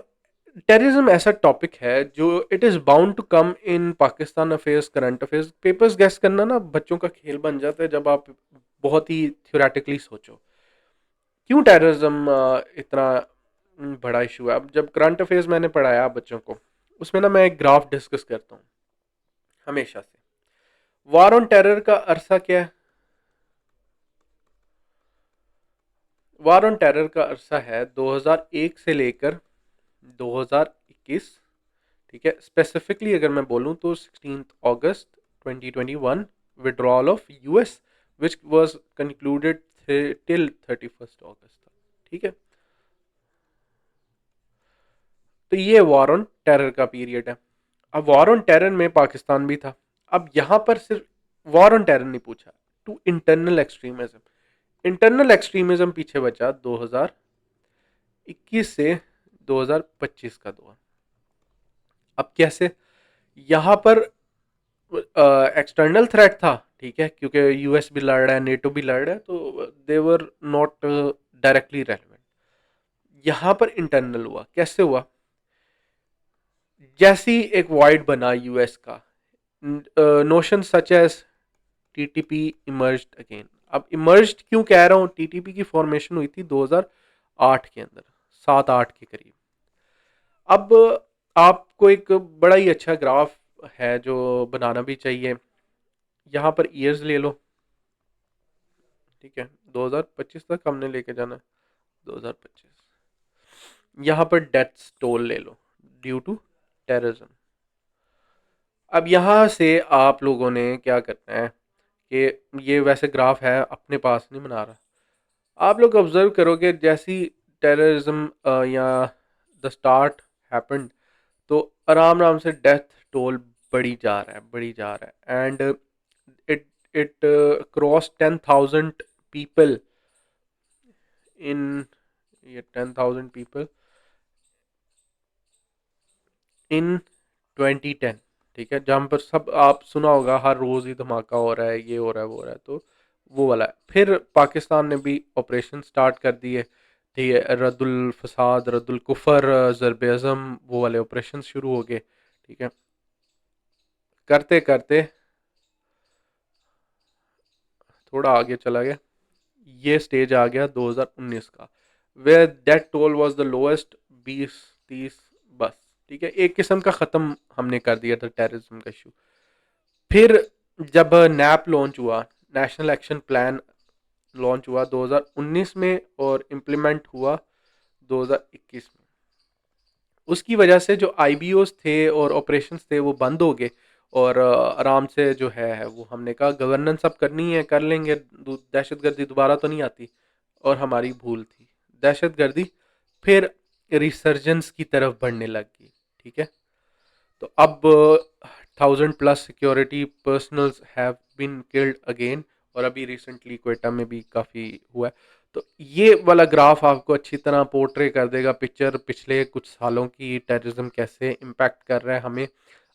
S1: टेररिज्म ऐसा टॉपिक है जो it is bound to come in Pakistan affairs, current affairs, papers guess करना ना बच्चों का खेल बन जाता है जब आप बहुत ही थ्योरेटिकली सोचो क्यों टेररिज्म इतना बड़ा इशू है। अब जब करंट अफेयर्स मैंने पढ़ाया बच्चों को, उसमें ना मैं एक ग्राफ डिस्कस करता हूँ हमेशा से। वार ऑन टेरर का अरसा क्या है? वार ऑन टेरर का अरसा है 2001 से लेकर 2021, ठीक है। स्पेसिफिकली अगर मैं बोलूं तो 16 अगस्त 2021 withdrawal of US which was concluded till 31 अगस्त तक, ठीक है। तो ये वॉर ऑन टेरर का पीरियड है। अब वॉर ऑन टेरर में पाकिस्तान भी था। अब यहां पर सिर्फ वॉर ऑन टेरर नहीं पूछा, to internal extremism. Internal extremism पीछे बचा 2021 से 2025 का दौर। अब कैसे? यहाँ पर एक्सटर्नल थ्रेट था, ठीक है, क्योंकि यूएस भी लड़ रहा है, नेटो भी लड़ रहा है, तो देवर नॉट डायरेक्टली रेलिवेंट। यहाँ पर इंटरनल हुआ, कैसे हुआ? जैसी एक वाइड बना यूएस का, notion such as TTP emerged again. अब इमर्ज्ड क्यों कह रहा हूँ? टीटीपी की फॉर्मेशन हुई थी 2008 के अंदर, 7-8 के करीब। अब आपको एक बड़ा ही अच्छा ग्राफ है जो बनाना भी चाहिए। यहाँ पर ईयर्स ले लो, ठीक है, 2025 तक हमने लेके जाना है, 2025। यहाँ पर डेथ टोल ले लो ड्यू टू टेररिज्म। अब यहाँ से आप लोगों ने क्या करना है कि ये वैसे ग्राफ है, अपने पास नहीं बना रहा, आप लोग ऑब्जर्व करोगे जैसी टेररिज्म या द स्टार्ट हैपेंड, तो आराम आराम से डेथ टोल बढ़ी जा रहा है, बढ़ी जा रहा है, and it it cross 10,000 people in, ये 10,000 पीपल इन 2010, ठीक है, जहाँ पर सब आप सुना होगा हर रोज़ ही धमाका हो रहा है, ये हो रहा है, वो हो रहा है, तो वो वाला है। फिर पाकिस्तान ने भी ऑपरेशन स्टार्ट कर दिए, ठीक है, रद्दुल फसाद, रद्दुल कुफर, ज़रब अज़म, वो वाले ऑपरेशन शुरू हो गए, ठीक है। करते करते थोड़ा आगे चला गया, ये स्टेज आ गया 2019 का, where that toll was the lowest, 20-30 बस, ठीक है, एक किस्म का ख़त्म हमने कर दिया था टेररिज्म का इशू। फिर जब नैप लॉन्च हुआ, नेशनल एक्शन प्लान लॉन्च हुआ 2019 में और इम्प्लीमेंट हुआ 2021 में, उसकी वजह से जो आईबीओस थे और ऑपरेशंस थे वो बंद हो गए। और आराम से जो है वो हमने कहा गवर्नेंस अब करनी है, कर लेंगे, दहशतगर्दी दोबारा तो नहीं आती। और हमारी भूल थी, दहशतगर्दी फिर रिसर्जेंस की तरफ बढ़ने लग गई, ठीक है। तो अब 1,000+ security personnels have been killed again, और अभी रिसेंटली क्वेटा में भी काफ़ी हुआ है। तो ये वाला ग्राफ आपको अच्छी तरह पोर्ट्रे कर देगा पिक्चर पिछले कुछ सालों की, टेररिज्म कैसे इम्पैक्ट कर रहा है हमें।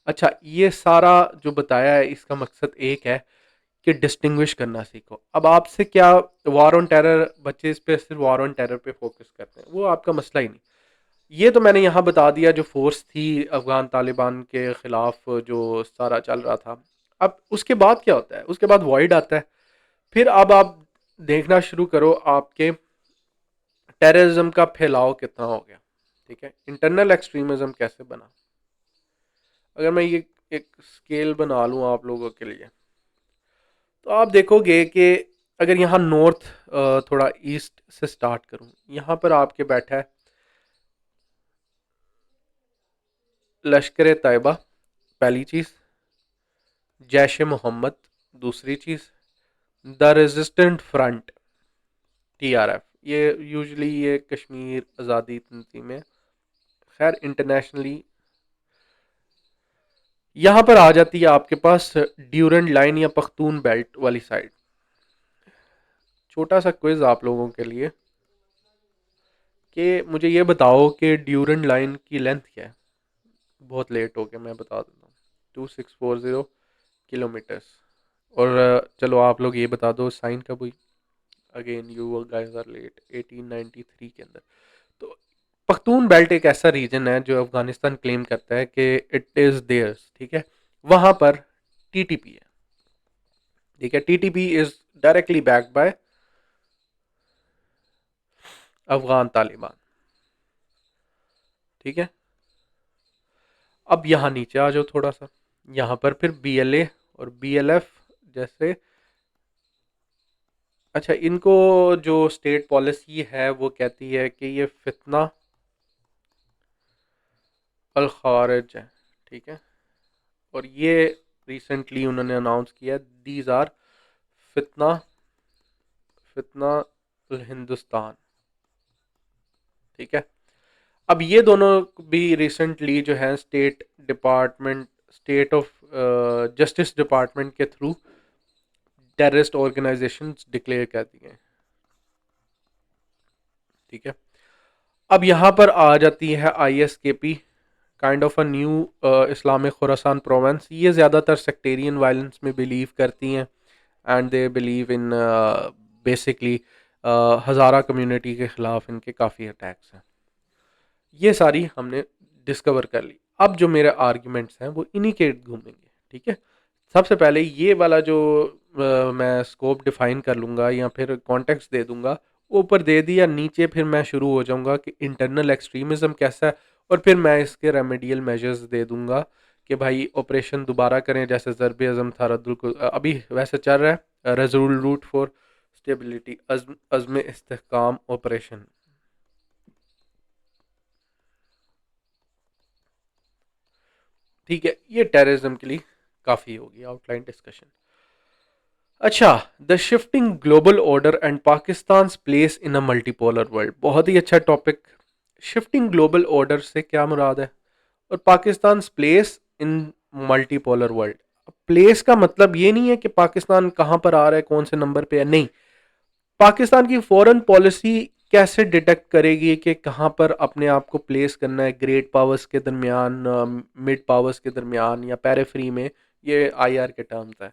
S1: अच्छा, ये सारा जो बताया है इसका मकसद एक है कि डिस्टिंग्विश करना सीखो। अब आपसे क्या वॉर ऑन टेरर, बच्चे इस पे सिर्फ वॉर ऑन टेरर पे फोकस करते हैं, वो आपका मसला ही नहीं। ये तो मैंने यहाँ बता दिया जो फोर्स थी अफगान तालिबान के खिलाफ जो सारा चल रहा था। अब उसके बाद क्या होता है, उसके बाद वॉइड आता है। फिर अब आप देखना शुरू करो आपके टेररिज्म का फैलाव कितना हो गया। ठीक है, इंटरनल एक्सट्रीमिज्म कैसे बना। अगर मैं ये एक स्केल बना लूँ आप लोगों के लिए, तो आप देखोगे कि अगर यहाँ नॉर्थ थोड़ा ईस्ट से स्टार्ट करूँ, यहाँ पर आपके बैठा है लश्कर तैयबा पहली चीज़, जैश ए मोहम्मद दूसरी चीज़, द रेजिस्टेंट फ्रंट TRF, ये यूजुअली ये कश्मीर आज़ादी तंजीम में, खैर इंटरनेशनली। यहाँ पर आ जाती है आपके पास ड्यूरेंट लाइन या पख्तून बेल्ट वाली साइड। छोटा सा क्विज आप लोगों के लिए कि मुझे ये बताओ कि ड्यूरेंट लाइन की लेंथ क्या है। बहुत लेट हो गया, मैं बता देता हूँ, 2640 किलोमीटर्स। और चलो आप लोग ये बता दो साइन कब हुई। Again you guys are late, 1893 के अंदर। तो पख्तून बेल्ट एक ऐसा रीजन है जो अफगानिस्तान क्लेम करता है कि इट इज़ देयर्स। ठीक है, वहाँ पर TTP है। ठीक है, TTP is directly backed by Afghan Taliban. ठीक है, अब यहाँ नीचे आ जाओ थोड़ा सा, यहाँ पर फिर BLA और BLF जैसे। अच्छा, इनको जो स्टेट पॉलिसी है वो कहती है कि ये फितना अल खारिज है। ठीक है, और ये रिसेंटली उन्होंने अनाउंस किया दीज आर फितना फितना अल हिंदुस्तान। ठीक है, अब ये दोनों भी रिसेंटली जो है state department, state of justice department के थ्रू टेररिस्ट ऑर्गेनाइजेशन डिक्लेयर कर दिए हैं। ठीक है, अब यहाँ पर आ जाती है ISKP, kind of a new Islamic Khorasan province. ये ज़्यादातर सेक्टेरियन वायलेंस में बिलीव करती हैं and they believe in basically Hazara community के ख़िलाफ़ इनके काफ़ी अटैक्स हैं। ये सारी हमने डिस्कवर कर ली। अब जो मेरे आर्ग्यूमेंट्स हैं वो इन्हीं के घूमेंगे। ठीक है, सबसे पहले ये वाला जो मैं स्कोप डिफाइन कर लूँगा या फिर कॉन्टेक्स्ट दे दूँगा, ऊपर दे दिया, नीचे फिर मैं शुरू हो जाऊँगा कि इंटरनल एक्सट्रीमिज़म कैसा है, और फिर मैं इसके रेमेडियल मेजर्स दे दूँगा कि भाई ऑपरेशन दोबारा करें, जैसे ज़रब अज़म था रद्दुल अभी वैसे चल रहा है, रेज़ोल्यूट for stability Azm Istehkam operation. ठीक है, ये टेररिज्म के लिए काफ़ी होगी आउटलाइन डिस्कशन। अच्छा, the shifting global order and Pakistan place in a multipolar world, बहुत ही अच्छा टॉपिक। शिफ्टिंग ग्लोबल ऑर्डर से क्या मुराद है, और Pakistan place in multipolar world. Place का मतलब ये नहीं है कि पाकिस्तान कहाँ पर आ रहा है, कौन से नंबर पे है, नहीं। पाकिस्तान की फॉरेन पॉलिसी कैसे डिटेक्ट करेगी कि कहाँ पर अपने आप को प्लेस करना है, ग्रेट पावर्स के दरमियान, मिड पावर्स के दरमियान या पेरिफेरी में, ये IR के टर्म्स है।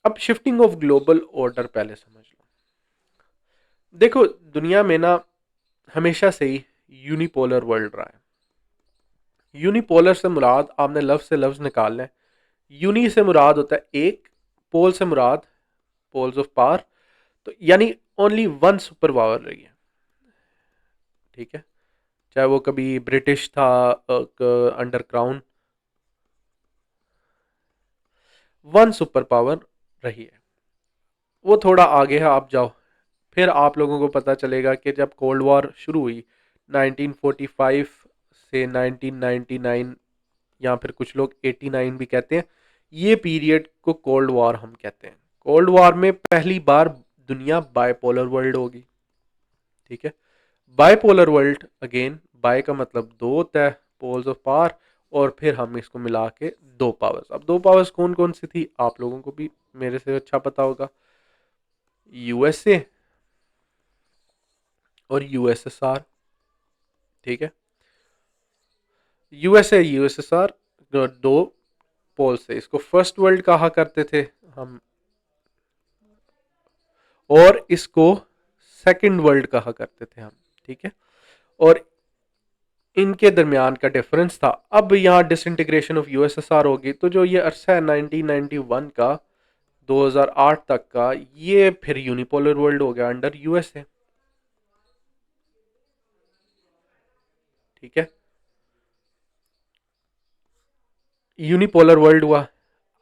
S1: अब शिफ्टिंग ऑफ ग्लोबल ऑर्डर पहले समझ लो। देखो, दुनिया में ना हमेशा से ही यूनिपोलर वर्ल्ड रहा है। यूनिपोलर से मुराद आपने लफ्ज से लफ्ज निकालना है। यूनि से मुराद होता है एक, पोल से मुराद पोल्स ऑफ पावर, तो यानी ओनली वन सुपर पावर रही है। ठीक है, चाहे वो कभी ब्रिटिश था under crown, one super power रही है। वो थोड़ा आगे है, आप जाओ, फिर आप लोगों को पता चलेगा कि जब कोल्ड वॉर शुरू हुई 1945 से 1999, या फिर कुछ लोग 89 भी कहते हैं, ये पीरियड को कोल्ड वॉर हम कहते हैं। कोल्ड वॉर में पहली बार दुनिया बायपोलर वर्ल्ड होगी। ठीक है, बायपोलर वर्ल्ड, अगेन बाय का मतलब दो होता है, पोल्स ऑफ पावर, और फिर हम इसको मिला के दो पावर्स। अब दो पावर्स कौन कौन सी थी आप लोगों को भी मेरे से अच्छा पता होगा। USA और यूएसएसआर। ठीक है, यूएसए यूएसएसआर दो पोल से, इसको फर्स्ट वर्ल्ड कहा करते थे हम, और इसको सेकंड वर्ल्ड कहा करते थे हम। ठीक है, और इनके दरमियान का डिफरेंस था। अब यहाँ डिसइंटीग्रेशन ऑफ यूएसएसआर होगी, तो जो ये अरसा है 1991 का 2008 तक का, ये फिर यूनिपोलर वर्ल्ड हो गया अंडर यूएसए। ठीक है, यूनिपोलर वर्ल्ड हुआ।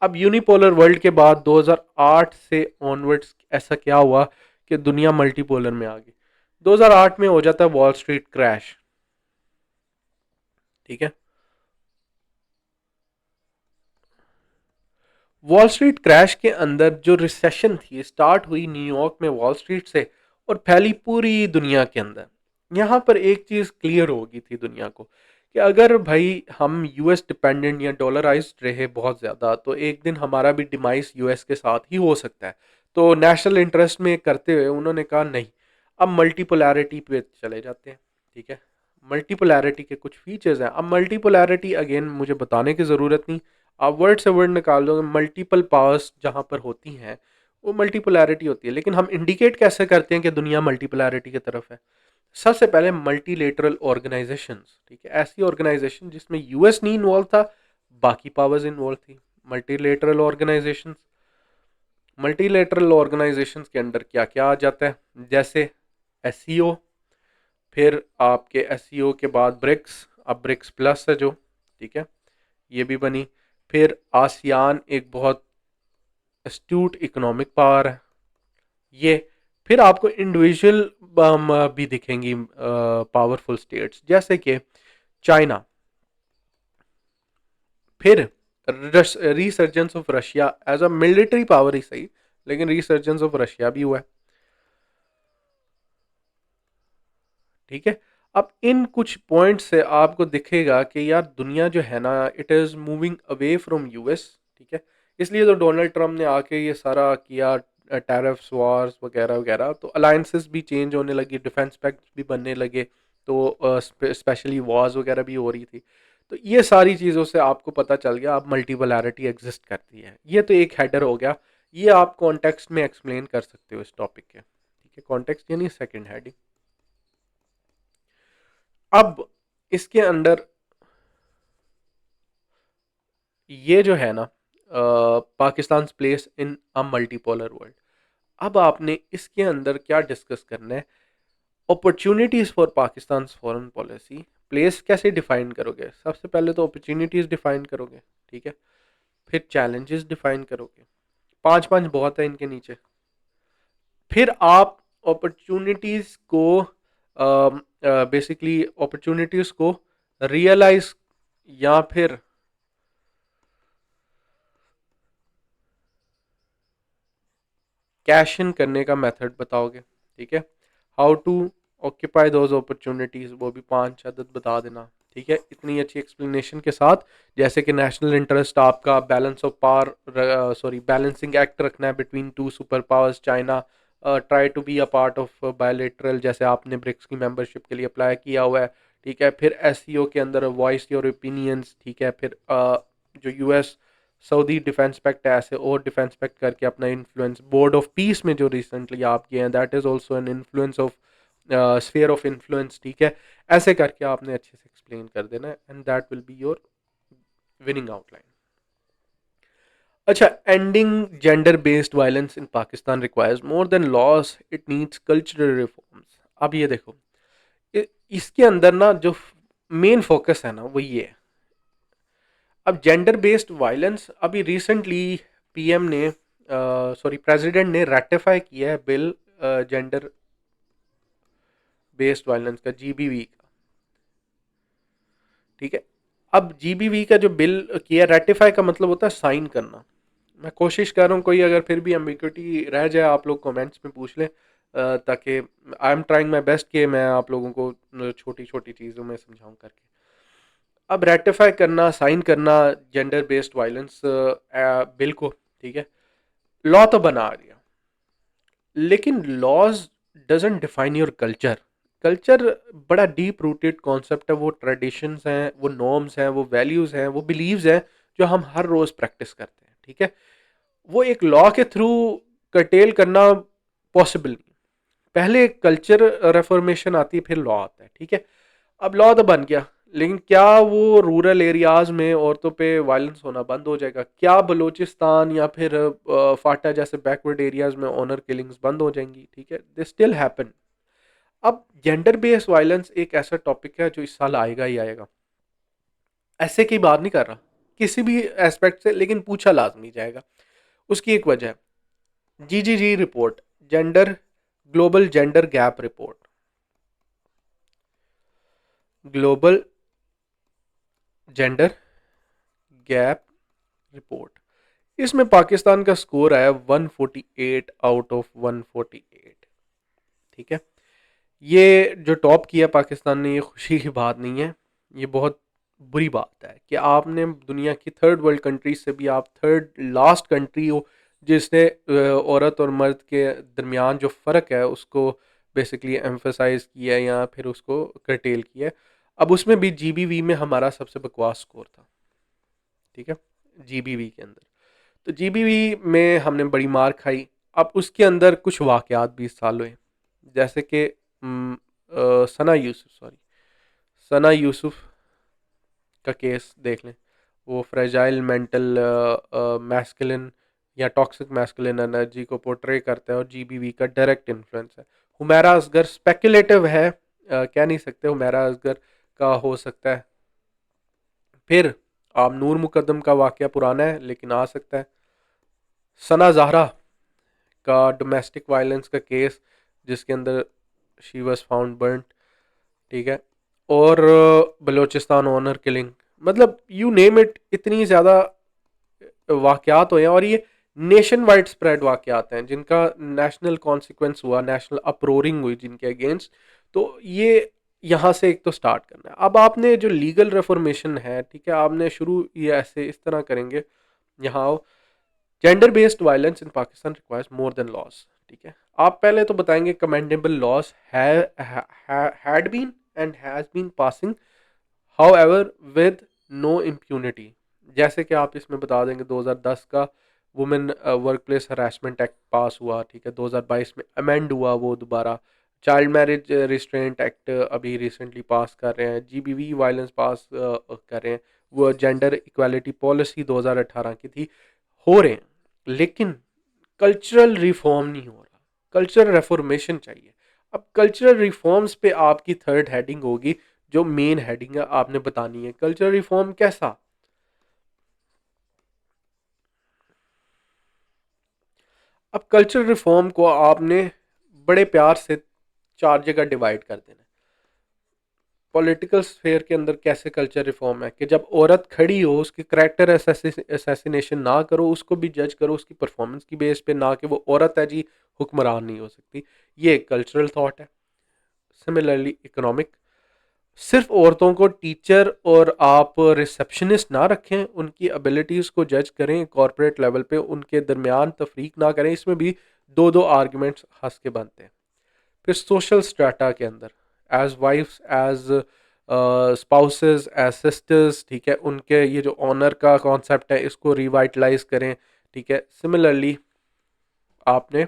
S1: अब यूनिपोलर वर्ल्ड के बाद 2008 से ऑनवर्ड्स ऐसा क्या हुआ कि दुनिया मल्टीपोलर में आ गई। 2008 में हो जाता है वॉल स्ट्रीट क्रैश। ठीक है, वॉल स्ट्रीट क्रैश के अंदर जो रिसेशन थी स्टार्ट हुई न्यूयॉर्क में वॉल स्ट्रीट से और फैली पूरी दुनिया के अंदर। यहाँ पर एक चीज़ क्लियर हो गई थी दुनिया को कि अगर भाई हम यूएस डिपेंडेंट या डॉलराइज्ड रहे बहुत ज़्यादा, तो एक दिन हमारा भी डिमाइस यूएस के साथ ही हो सकता है। तो नेशनल इंटरेस्ट में करते हुए उन्होंने कहा नहीं, अब मल्टीपोलैरिटी पे चले जाते हैं। ठीक है, मल्टीपोलैरिटी के कुछ फीचर्स हैं। अब मल्टीपोलैरिटी अगेन मुझे बताने की ज़रूरत नहीं, आप वर्ड से वर्ड निकाल दोगे। मल्टीपल पावर्स जहाँ पर होती हैं वो मल्टीपोलैरिटी होती है। लेकिन हम इंडिकेट कैसे करते हैं कि दुनिया मल्टीपोलैरिटी की तरफ है? सबसे पहले मल्टीलेटरल ऑर्गेनाइजेशंस। ठीक है, ऐसी ऑर्गेनाइजेशन जिसमें यूएस नहीं इन्वॉल्व था, बाकी पावर्स इन्वॉल्व थी, मल्टीलेटरल ऑर्गेनाइजेशंस। मल्टीलेटरल ऑर्गेनाइजेशंस के अंडर क्या क्या आ जाता है? जैसे एससीओ, फिर आपके एससीओ के बाद ब्रिक्स, अब ब्रिक्स प्लस है जो, ठीक है, ये भी बनी। फिर आसियान एक बहुत एस्ट्यूट इकोनॉमिक पावर है ये। फिर आपको इंडिविजुअल भी दिखेंगी पावरफुल स्टेट्स, जैसे कि चाइना। फिर resurgence of Russia as a military power ही सही, लेकिन रिसर्जेंस ऑफ रशिया भी हुआ है। ठीक है, अब इन कुछ पॉइंट से आपको दिखेगा कि यार दुनिया जो है ना, it is moving away from US. ठीक है, इसलिए तो डोनाल्ड ट्रम्प ने आके ये सारा किया, टैरिफ्स वॉर्स वगैरह वगैरह, तो अलायंसेस भी चेंज होने लगी, डिफेंस पैक्ट भी बनने लगे, तो स्पेशली वॉर्स वगैरह भी हो रही थी। तो ये सारी चीज़ों से आपको पता चल गया अब मल्टीपोलैरिटी एग्जिस्ट करती है। ये तो एक हेडर हो गया, ये आप कॉन्टेक्स्ट में एक्सप्लेन कर सकते हो इस टॉपिक के। ठीक है, कॉन्टेक्स्ट यानी सेकंड हेडिंग। अब इसके अंदर ये जो है ना, Pakistan place in a multipolar world. अब आपने इसके अंदर क्या डिस्कस करना है? Opportunities for Pakistan foreign policy. Place कैसे डिफाइन करोगे? सबसे पहले तो अपॉर्चुनिटीज़ डिफाइन करोगे। ठीक है, फिर चैलेंजेस डिफाइन करोगे, पांच पांच बहुत है इनके नीचे। फिर आप अपॉर्चुनिटीज़ को बेसिकली अपॉर्चुनिटीज़ को रियलाइज या फिर कैश इन करने का मेथड बताओगे। ठीक है, how to occupy those opportunities, वो भी पांच अदद बता देना। ठीक है, इतनी अच्छी एक्सप्लेनेशन के साथ, जैसे कि नेशनल इंटरेस्ट आपका balance of power, sorry balancing act रखना है between two super powers, China try to be a part of bilateral, जैसे आपने ब्रिक्स की मेंबरशिप के लिए अप्लाई किया हुआ है। ठीक है, फिर एससीओ के अंदर वॉइस योर ओपिनियंस। ठीक है, फिर जो यूएस सऊदी डिफेंस पैक्ट है, ऐसे और डिफेंस पैक्ट करके अपना इन्फ्लुएंस, बोर्ड ऑफ पीस में जो रिसेंटली आप गए हैं, that is also an influence of sphere of influence. ठीक है, ऐसे करके आपने अच्छे से एक्सप्लेन कर देना है, and that will be your winning outline. अच्छा, ending gender based violence in Pakistan requires more than laws, it needs cultural reforms. अब ये देखो, इसके अंदर ना जो मेन फोकस है ना वो ये है। अब जेंडर बेस्ड वायलेंस, अभी रिसेंटली पीएम ने, सॉरी प्रेसिडेंट ने रेटिफाई किया है बिल जेंडर बेस्ड वायलेंस का, जीबीवी का। ठीक है, अब जीबीवी का जो बिल किया, रेटिफाई का मतलब होता है साइन करना। मैं कोशिश कर रहा हूँ, कोई अगर फिर भी एम्बिग्युइटी रह जाए आप लोग कमेंट्स में पूछ लें, ताकि I am trying my best कि मैं आप लोगों को छोटी छोटी चीज़ों में समझाऊँ करके। अब रेटिफाई करना, साइन करना जेंडर बेस्ड वायलेंस बिल को। ठीक है, लॉ तो बना दिया, लेकिन laws doesn't define your culture. Culture बड़ा डीप रूटेड कॉन्सेप्ट है, वो ट्रेडिशंस हैं, वो नॉर्म्स हैं, वो वैल्यूज़ हैं, वो बिलीव्स हैं जो हम हर रोज़ प्रैक्टिस करते हैं, ठीक है? वो एक लॉ के थ्रू कर्टेल करना पॉसिबल नहीं। पहले कल्चर रेफॉर्मेशन आती है, फिर लॉ आता है, ठीक है? अब लॉ तो बन गया, लेकिन क्या वो रूरल एरियाज में औरतों पे वायलेंस होना बंद हो जाएगा? क्या बलूचिस्तान या फिर फाटा जैसे बैकवर्ड एरियाज में ऑनर किलिंग्स बंद हो जाएंगी? ठीक है, दे स्टिल हैपन। अब जेंडर बेस्ड वायलेंस एक ऐसा टॉपिक है जो इस साल आएगा ही आएगा। ऐसे की बात नहीं कर रहा किसी भी एस्पेक्ट से, लेकिन पूछा लाजमी जाएगा। उसकी एक वजह है GGG report, gender global gender gap report, global gender gap report. इसमें पाकिस्तान का स्कोर आया 148 आउट ऑफ 148। ठीक है, ये जो टॉप किया पाकिस्तान ने, ये खुशी की बात नहीं है, ये बहुत बुरी बात है कि आपने दुनिया की थर्ड वर्ल्ड कंट्री से भी आप थर्ड लास्ट कंट्री हो जिसने औरत और मर्द के दरमियान जो फ़र्क है उसको बेसिकली एम्फेसाइज किया है या फिर उसको कर्टेल किया है। अब उसमें भी जीबीवी में हमारा सबसे बकवास स्कोर था। ठीक है, जीबीवी के अंदर, तो जीबीवी में हमने बड़ी मार खाई। अब उसके अंदर कुछ वाकयात भी इस साल हुए, जैसे कि सना यूसुफ का केस देख लें। वो फ्रेजाइल मेंटल मैस्कुलिन या टॉक्सिक मैस्कुलिन एनर्जी को पोर्ट्रे करता है और जीबीवी का डायरेक्ट इन्फ्लुएंस है। हुमैरा असगर स्पेकुलेटिव है, कह नहीं सकते हुमैरा असगर का हो सकता है। फिर आप नूर मुकद्दम का वाकया पुराना है लेकिन आ सकता है। सना जहरा का डोमेस्टिक वायलेंस का केस जिसके अंदर शी वाज फाउंड बर्न्ड, ठीक है, और बलोचिस्तान ऑनर किलिंग, मतलब यू नेम इट, इतनी ज़्यादा वाकयात हुए हैं और ये नेशन वाइड स्प्रेड वाकयात हैं जिनका नेशनल कॉन्सिक्वेंस हुआ, नेशनल अप्रोरिंग हुई जिनके अगेंस्ट। तो ये यहाँ से एक तो स्टार्ट करना है। अब आपने जो लीगल रिफॉर्मेशन है, ठीक है, आपने शुरू ये ऐसे इस तरह करेंगे। यहाँ आओ, gender based violence in Pakistan requires more than laws. ठीक है, आप पहले तो बताएंगे commendable laws had been and has been passing, however with no impunity. जैसे कि आप इसमें बता देंगे 2010 का women work place harassment act pass हुआ, ठीक है, 2022 में अमेंड हुआ वो दोबारा। चाइल्ड मैरिज रिस्ट्रेंट एक्ट अभी रिसेंटली पास कर रहे हैं, जीबीवी वायलेंस पास कर रहे हैं, वो जेंडर इक्वालिटी पॉलिसी 2018 की थी, हो रहे हैं, लेकिन कल्चरल रिफॉर्म नहीं हो रहा। कल्चरल रेफॉर्मेशन चाहिए। अब कल्चरल रिफॉर्म्स पे आपकी थर्ड हेडिंग होगी, जो मेन हेडिंग है आपने बतानी है कल्चरल रिफॉर्म कैसा। अब कल्चरल रिफॉर्म को आपने बड़े प्यार से चार जगह डिवाइड कर देना है। पॉलिटिकल स्फेयर के अंदर कैसे कल्चर रिफॉर्म है कि जब औरत खड़ी हो उसकी करेक्टर असैसिनेशन ना करो, उसको भी जज करो उसकी परफॉर्मेंस की बेस पे, ना कि वो औरत है जी हुक्मरान नहीं हो सकती। ये एक कल्चरल थॉट है। सिमिलरली इकोनॉमिक, सिर्फ औरतों को टीचर और आप रिसेप्शनिस्ट ना रखें, उनकी एबिलिटीज़ को जज करें कॉरपोरेट लेवल पे, उनके दरमियान तफरीक ना करें। इसमें भी दो दो आर्गूमेंट्स हंस के बनते हैं। फिर सोशल स्ट्राटा के अंदर as wives, as spouses, as sisters, ठीक है, उनके ये जो ऑनर का कॉन्सेप्ट है इसको रिवाइटलाइज करें। ठीक है, सिमिलरली आपने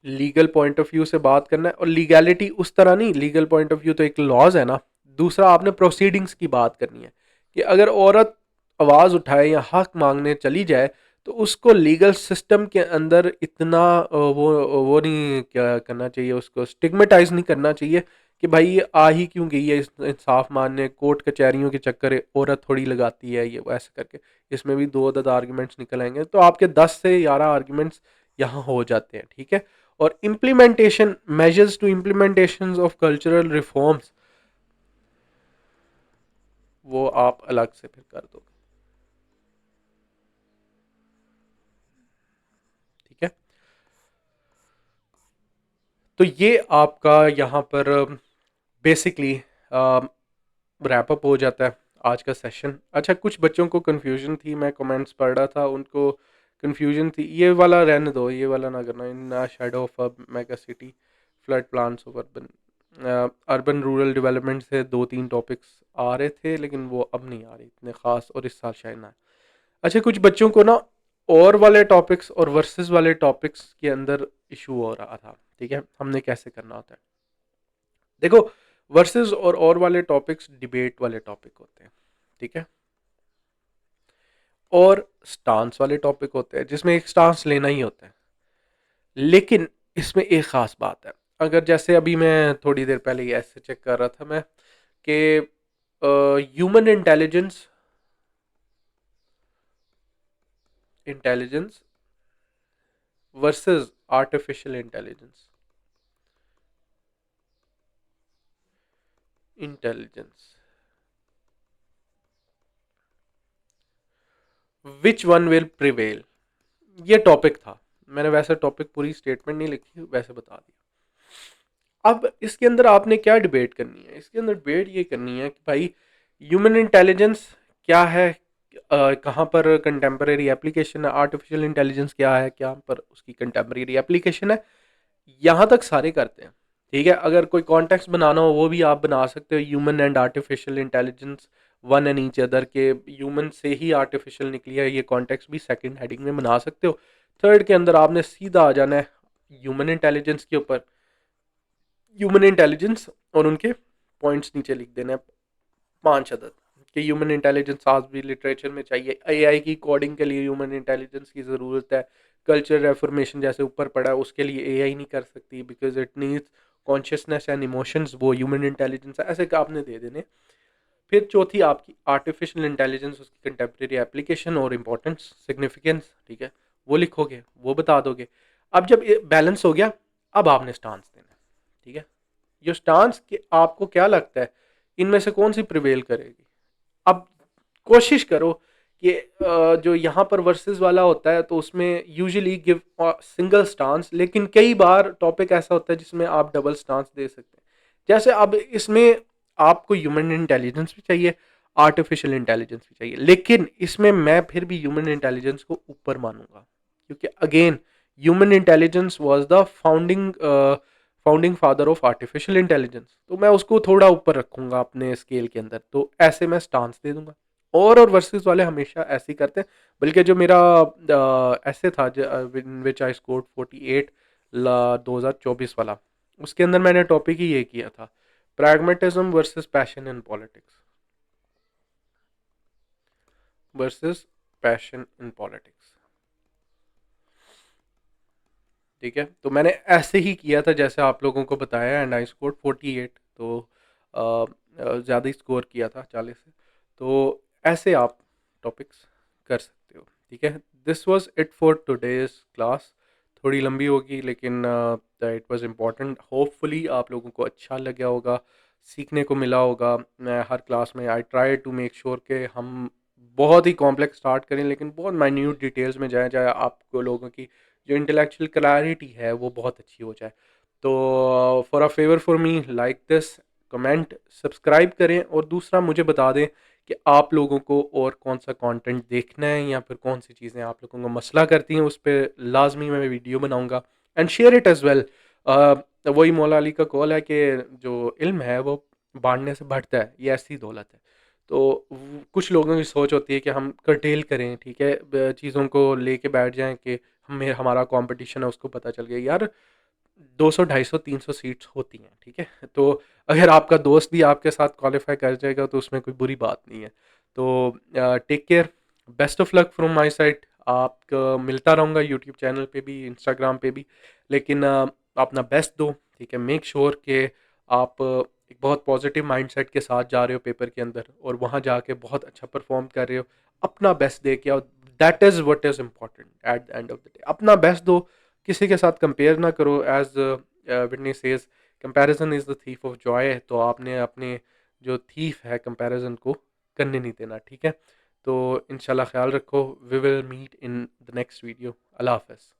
S1: लीगल पॉइंट ऑफ व्यू से बात करना है, और लीगैलिटी उस तरह नहीं, लीगल पॉइंट ऑफ व्यू तो एक लॉज है ना। दूसरा आपने प्रोसीडिंग्स की बात करनी है कि अगर औरत आवाज़ उठाए या हक मांगने चली जाए तो उसको लीगल सिस्टम के अंदर इतना वो नहीं क्या करना चाहिए, उसको स्टिग्मेटाइज नहीं करना चाहिए कि भाई ये आ ही क्यों गई है इंसाफ मानने, कोर्ट कचहरियों के चक्कर है, औरत थोड़ी लगाती है ये ऐसे करके। इसमें भी दो दो आर्ग्यूमेंट्स निकल आएंगे, तो आपके 10 से 11 आर्ग्यूमेंट्स यहाँ हो जाते हैं। ठीक है, और implementation, measures to implementation of cultural reforms, वो आप अलग से फिर कर दोगे। ठीक है, तो ये आपका यहाँ पर बेसिकली रैप अप हो जाता है आज का सेशन। अच्छा, कुछ बच्चों को कन्फ्यूजन थी, मैं कमेंट्स पढ़ रहा था, उनको कन्फ्यूजन थी, ये वाला रहने दो, ये वाला ना करना, in shadow of a mega city. Flood plans of urban urban rural development से 2-3 टॉपिक्स आ रहे थे, लेकिन वो अब नहीं आ रहे इतने ख़ास, और इस साल शायद ना आए। अच्छा, कुछ बच्चों को ना और वाले टॉपिक्स और वर्सेस वाले टॉपिक्स के अंदर इशू हो रहा था, ठीक है, हमने कैसे करना होता है। देखो, वर्सेस और वाले टॉपिक्स डिबेट वाले टॉपिक होते हैं, ठीक है, और स्टांस वाले टॉपिक होते हैं जिसमें एक स्टांस लेना ही होता है। लेकिन इसमें एक ख़ास बात है, अगर जैसे अभी मैं थोड़ी देर पहले ही ऐसे चेक कर रहा था मैं कि human intelligence intelligence versus artificial intelligence intelligence which one will prevail, ये टॉपिक था। मैंने वैसे टॉपिक पूरी स्टेटमेंट नहीं लिखी, वैसे बता दिया। अब इसके अंदर आपने क्या डिबेट करनी है, इसके अंदर डिबेट ये करनी है कि भाई ह्यूमन इंटेलिजेंस क्या है, कहाँ पर कंटेम्प्रेरी एप्लीकेशन है, आर्टिफिशियल इंटेलिजेंस क्या है, क्या पर उसकी कंटेम्प्रेरी एप्लीकेशन है। यहाँ तक सारे करते हैं, ठीक है। अगर कोई कॉन्टेक्स्ट बनाना हो वो भी आप बना सकते हो, human and artificial intelligence one and each other, के ह्यूमन से ही आर्टिफिशियल निकली है, ये कॉन्टेक्स्ट भी सेकंड हेडिंग में बना सकते हो। थर्ड के अंदर आपने सीधा आ जाना है ह्यूमन इंटेलिजेंस के ऊपर, ह्यूमन इंटेलिजेंस, और उनके पॉइंट्स नीचे लिख देने हैं 5 अदद कि ह्यूमन इंटेलिजेंस आज भी लिटरेचर में चाहिए, एआई की कोडिंग के लिए ह्यूमन इंटेलिजेंस की ज़रूरत है, कल्चर रेफॉर्मेशन जैसे ऊपर पड़ा है उसके लिए एआई नहीं कर सकती because it needs consciousness and emotions, वो ह्यूमन इंटेलिजेंस है, ऐसे आपने दे देने। फिर चौथी आपकी आर्टिफिशियल इंटेलिजेंस, उसकी कंटेम्प्रेरी एप्लीकेशन और इम्पोर्टेंस सिग्निफिकेंस, ठीक है, वो लिखोगे, वो बता दोगे। अब जब बैलेंस हो गया, अब आपने स्टांस देना है, ठीक है। ये स्टांस के आपको क्या लगता है इनमें से कौन सी प्रिवेल करेगी। अब कोशिश करो कि जो यहाँ पर वर्सेस वाला होता है तो उसमें यूजुअली गिव सिंगल स्टांस, लेकिन कई बार टॉपिक ऐसा होता है जिसमें आप डबल स्टांस दे सकते हैं। जैसे अब इसमें आपको ह्यूमन इंटेलिजेंस भी चाहिए, आर्टिफिशियल इंटेलिजेंस भी चाहिए, लेकिन इसमें मैं फिर भी ह्यूमन इंटेलिजेंस को ऊपर मानूंगा, क्योंकि again human intelligence was the founding father of artificial intelligence, तो मैं उसको थोड़ा ऊपर रखूंगा अपने स्केल के अंदर, तो ऐसे मैं स्टांस दे दूंगा। और वर्सेस वाले हमेशा ऐसे ही करते हैं। बल्कि जो मेरा ऐसे था विच आई स्कोर्ड 48 2024 वाला, उसके अंदर मैंने टॉपिक ही ये किया था, pragmatism versus passion in politics, versus passion in politics, ठीक है। तो मैंने ऐसे ही किया था जैसे आप लोगों को बताया, एंड आई स्कोर 48, तो ज़्यादा ही स्कोर किया था 40 से। तो ऐसे आप टॉपिक्स कर सकते हो, ठीक है। This was it for today's class, थोड़ी लंबी होगी लेकिन इट वाज इम्पॉर्टेंट। होपफुली आप लोगों को अच्छा लगा होगा, सीखने को मिला होगा। मैं हर क्लास में I try to make sure कि हम बहुत ही कॉम्प्लेक्स स्टार्ट करें लेकिन बहुत माइन्यूट डिटेल्स में जाए जाए, आपको लोगों की जो इंटेलेक्चुअल क्लैरिटी है वो बहुत अच्छी हो जाए। तो for a favour for me like this, comment, subscribe करें, और दूसरा मुझे बता दें कि आप लोगों को और कौन सा कंटेंट देखना है या फिर कौन सी चीज़ें आप लोगों को मसला करती हैं, उस पर लाजमी मैं वीडियो बनाऊंगा, and share it as well. वही मौला अली का कॉल है कि जो इल्म है वो बांटने से बढ़ता है, ये ऐसी दौलत है। तो कुछ लोगों की सोच होती है कि हम कर्टेल करें, ठीक है, चीज़ों को लेके बैठ जाएं कि हमें हमारा कंपटीशन है उसको पता चल गया। यार 200 250 300 सीट्स होती हैं, ठीक है। तो अगर आपका दोस्त भी आपके साथ क्वालिफाई कर जाएगा तो उसमें कोई बुरी बात नहीं है। तो take care, best of luck from my side. आपको मिलता रहूँगा यूट्यूब चैनल पे भी, इंस्टाग्राम पे भी, लेकिन अपना बेस्ट दो, ठीक है। मेक श्योर कि आप एक बहुत पॉजिटिव माइंडसेट के साथ जा रहे हो पेपर के अंदर, और वहाँ जाके बहुत अच्छा परफॉर्म कर रहे हो, अपना बेस्ट दे के आओ। That is what is important at the end of the day, अपना बेस्ट दो, किसी के साथ कंपेयर ना करो। As Whitney says, comparison is the thief of joy, तो आपने अपने जो थीफ है कंपैरिजन को करने नहीं देना, ठीक है। तो इंशाल्लाह ख्याल रखो, we will meet in the next video. अल्लाह हाफ़िज़।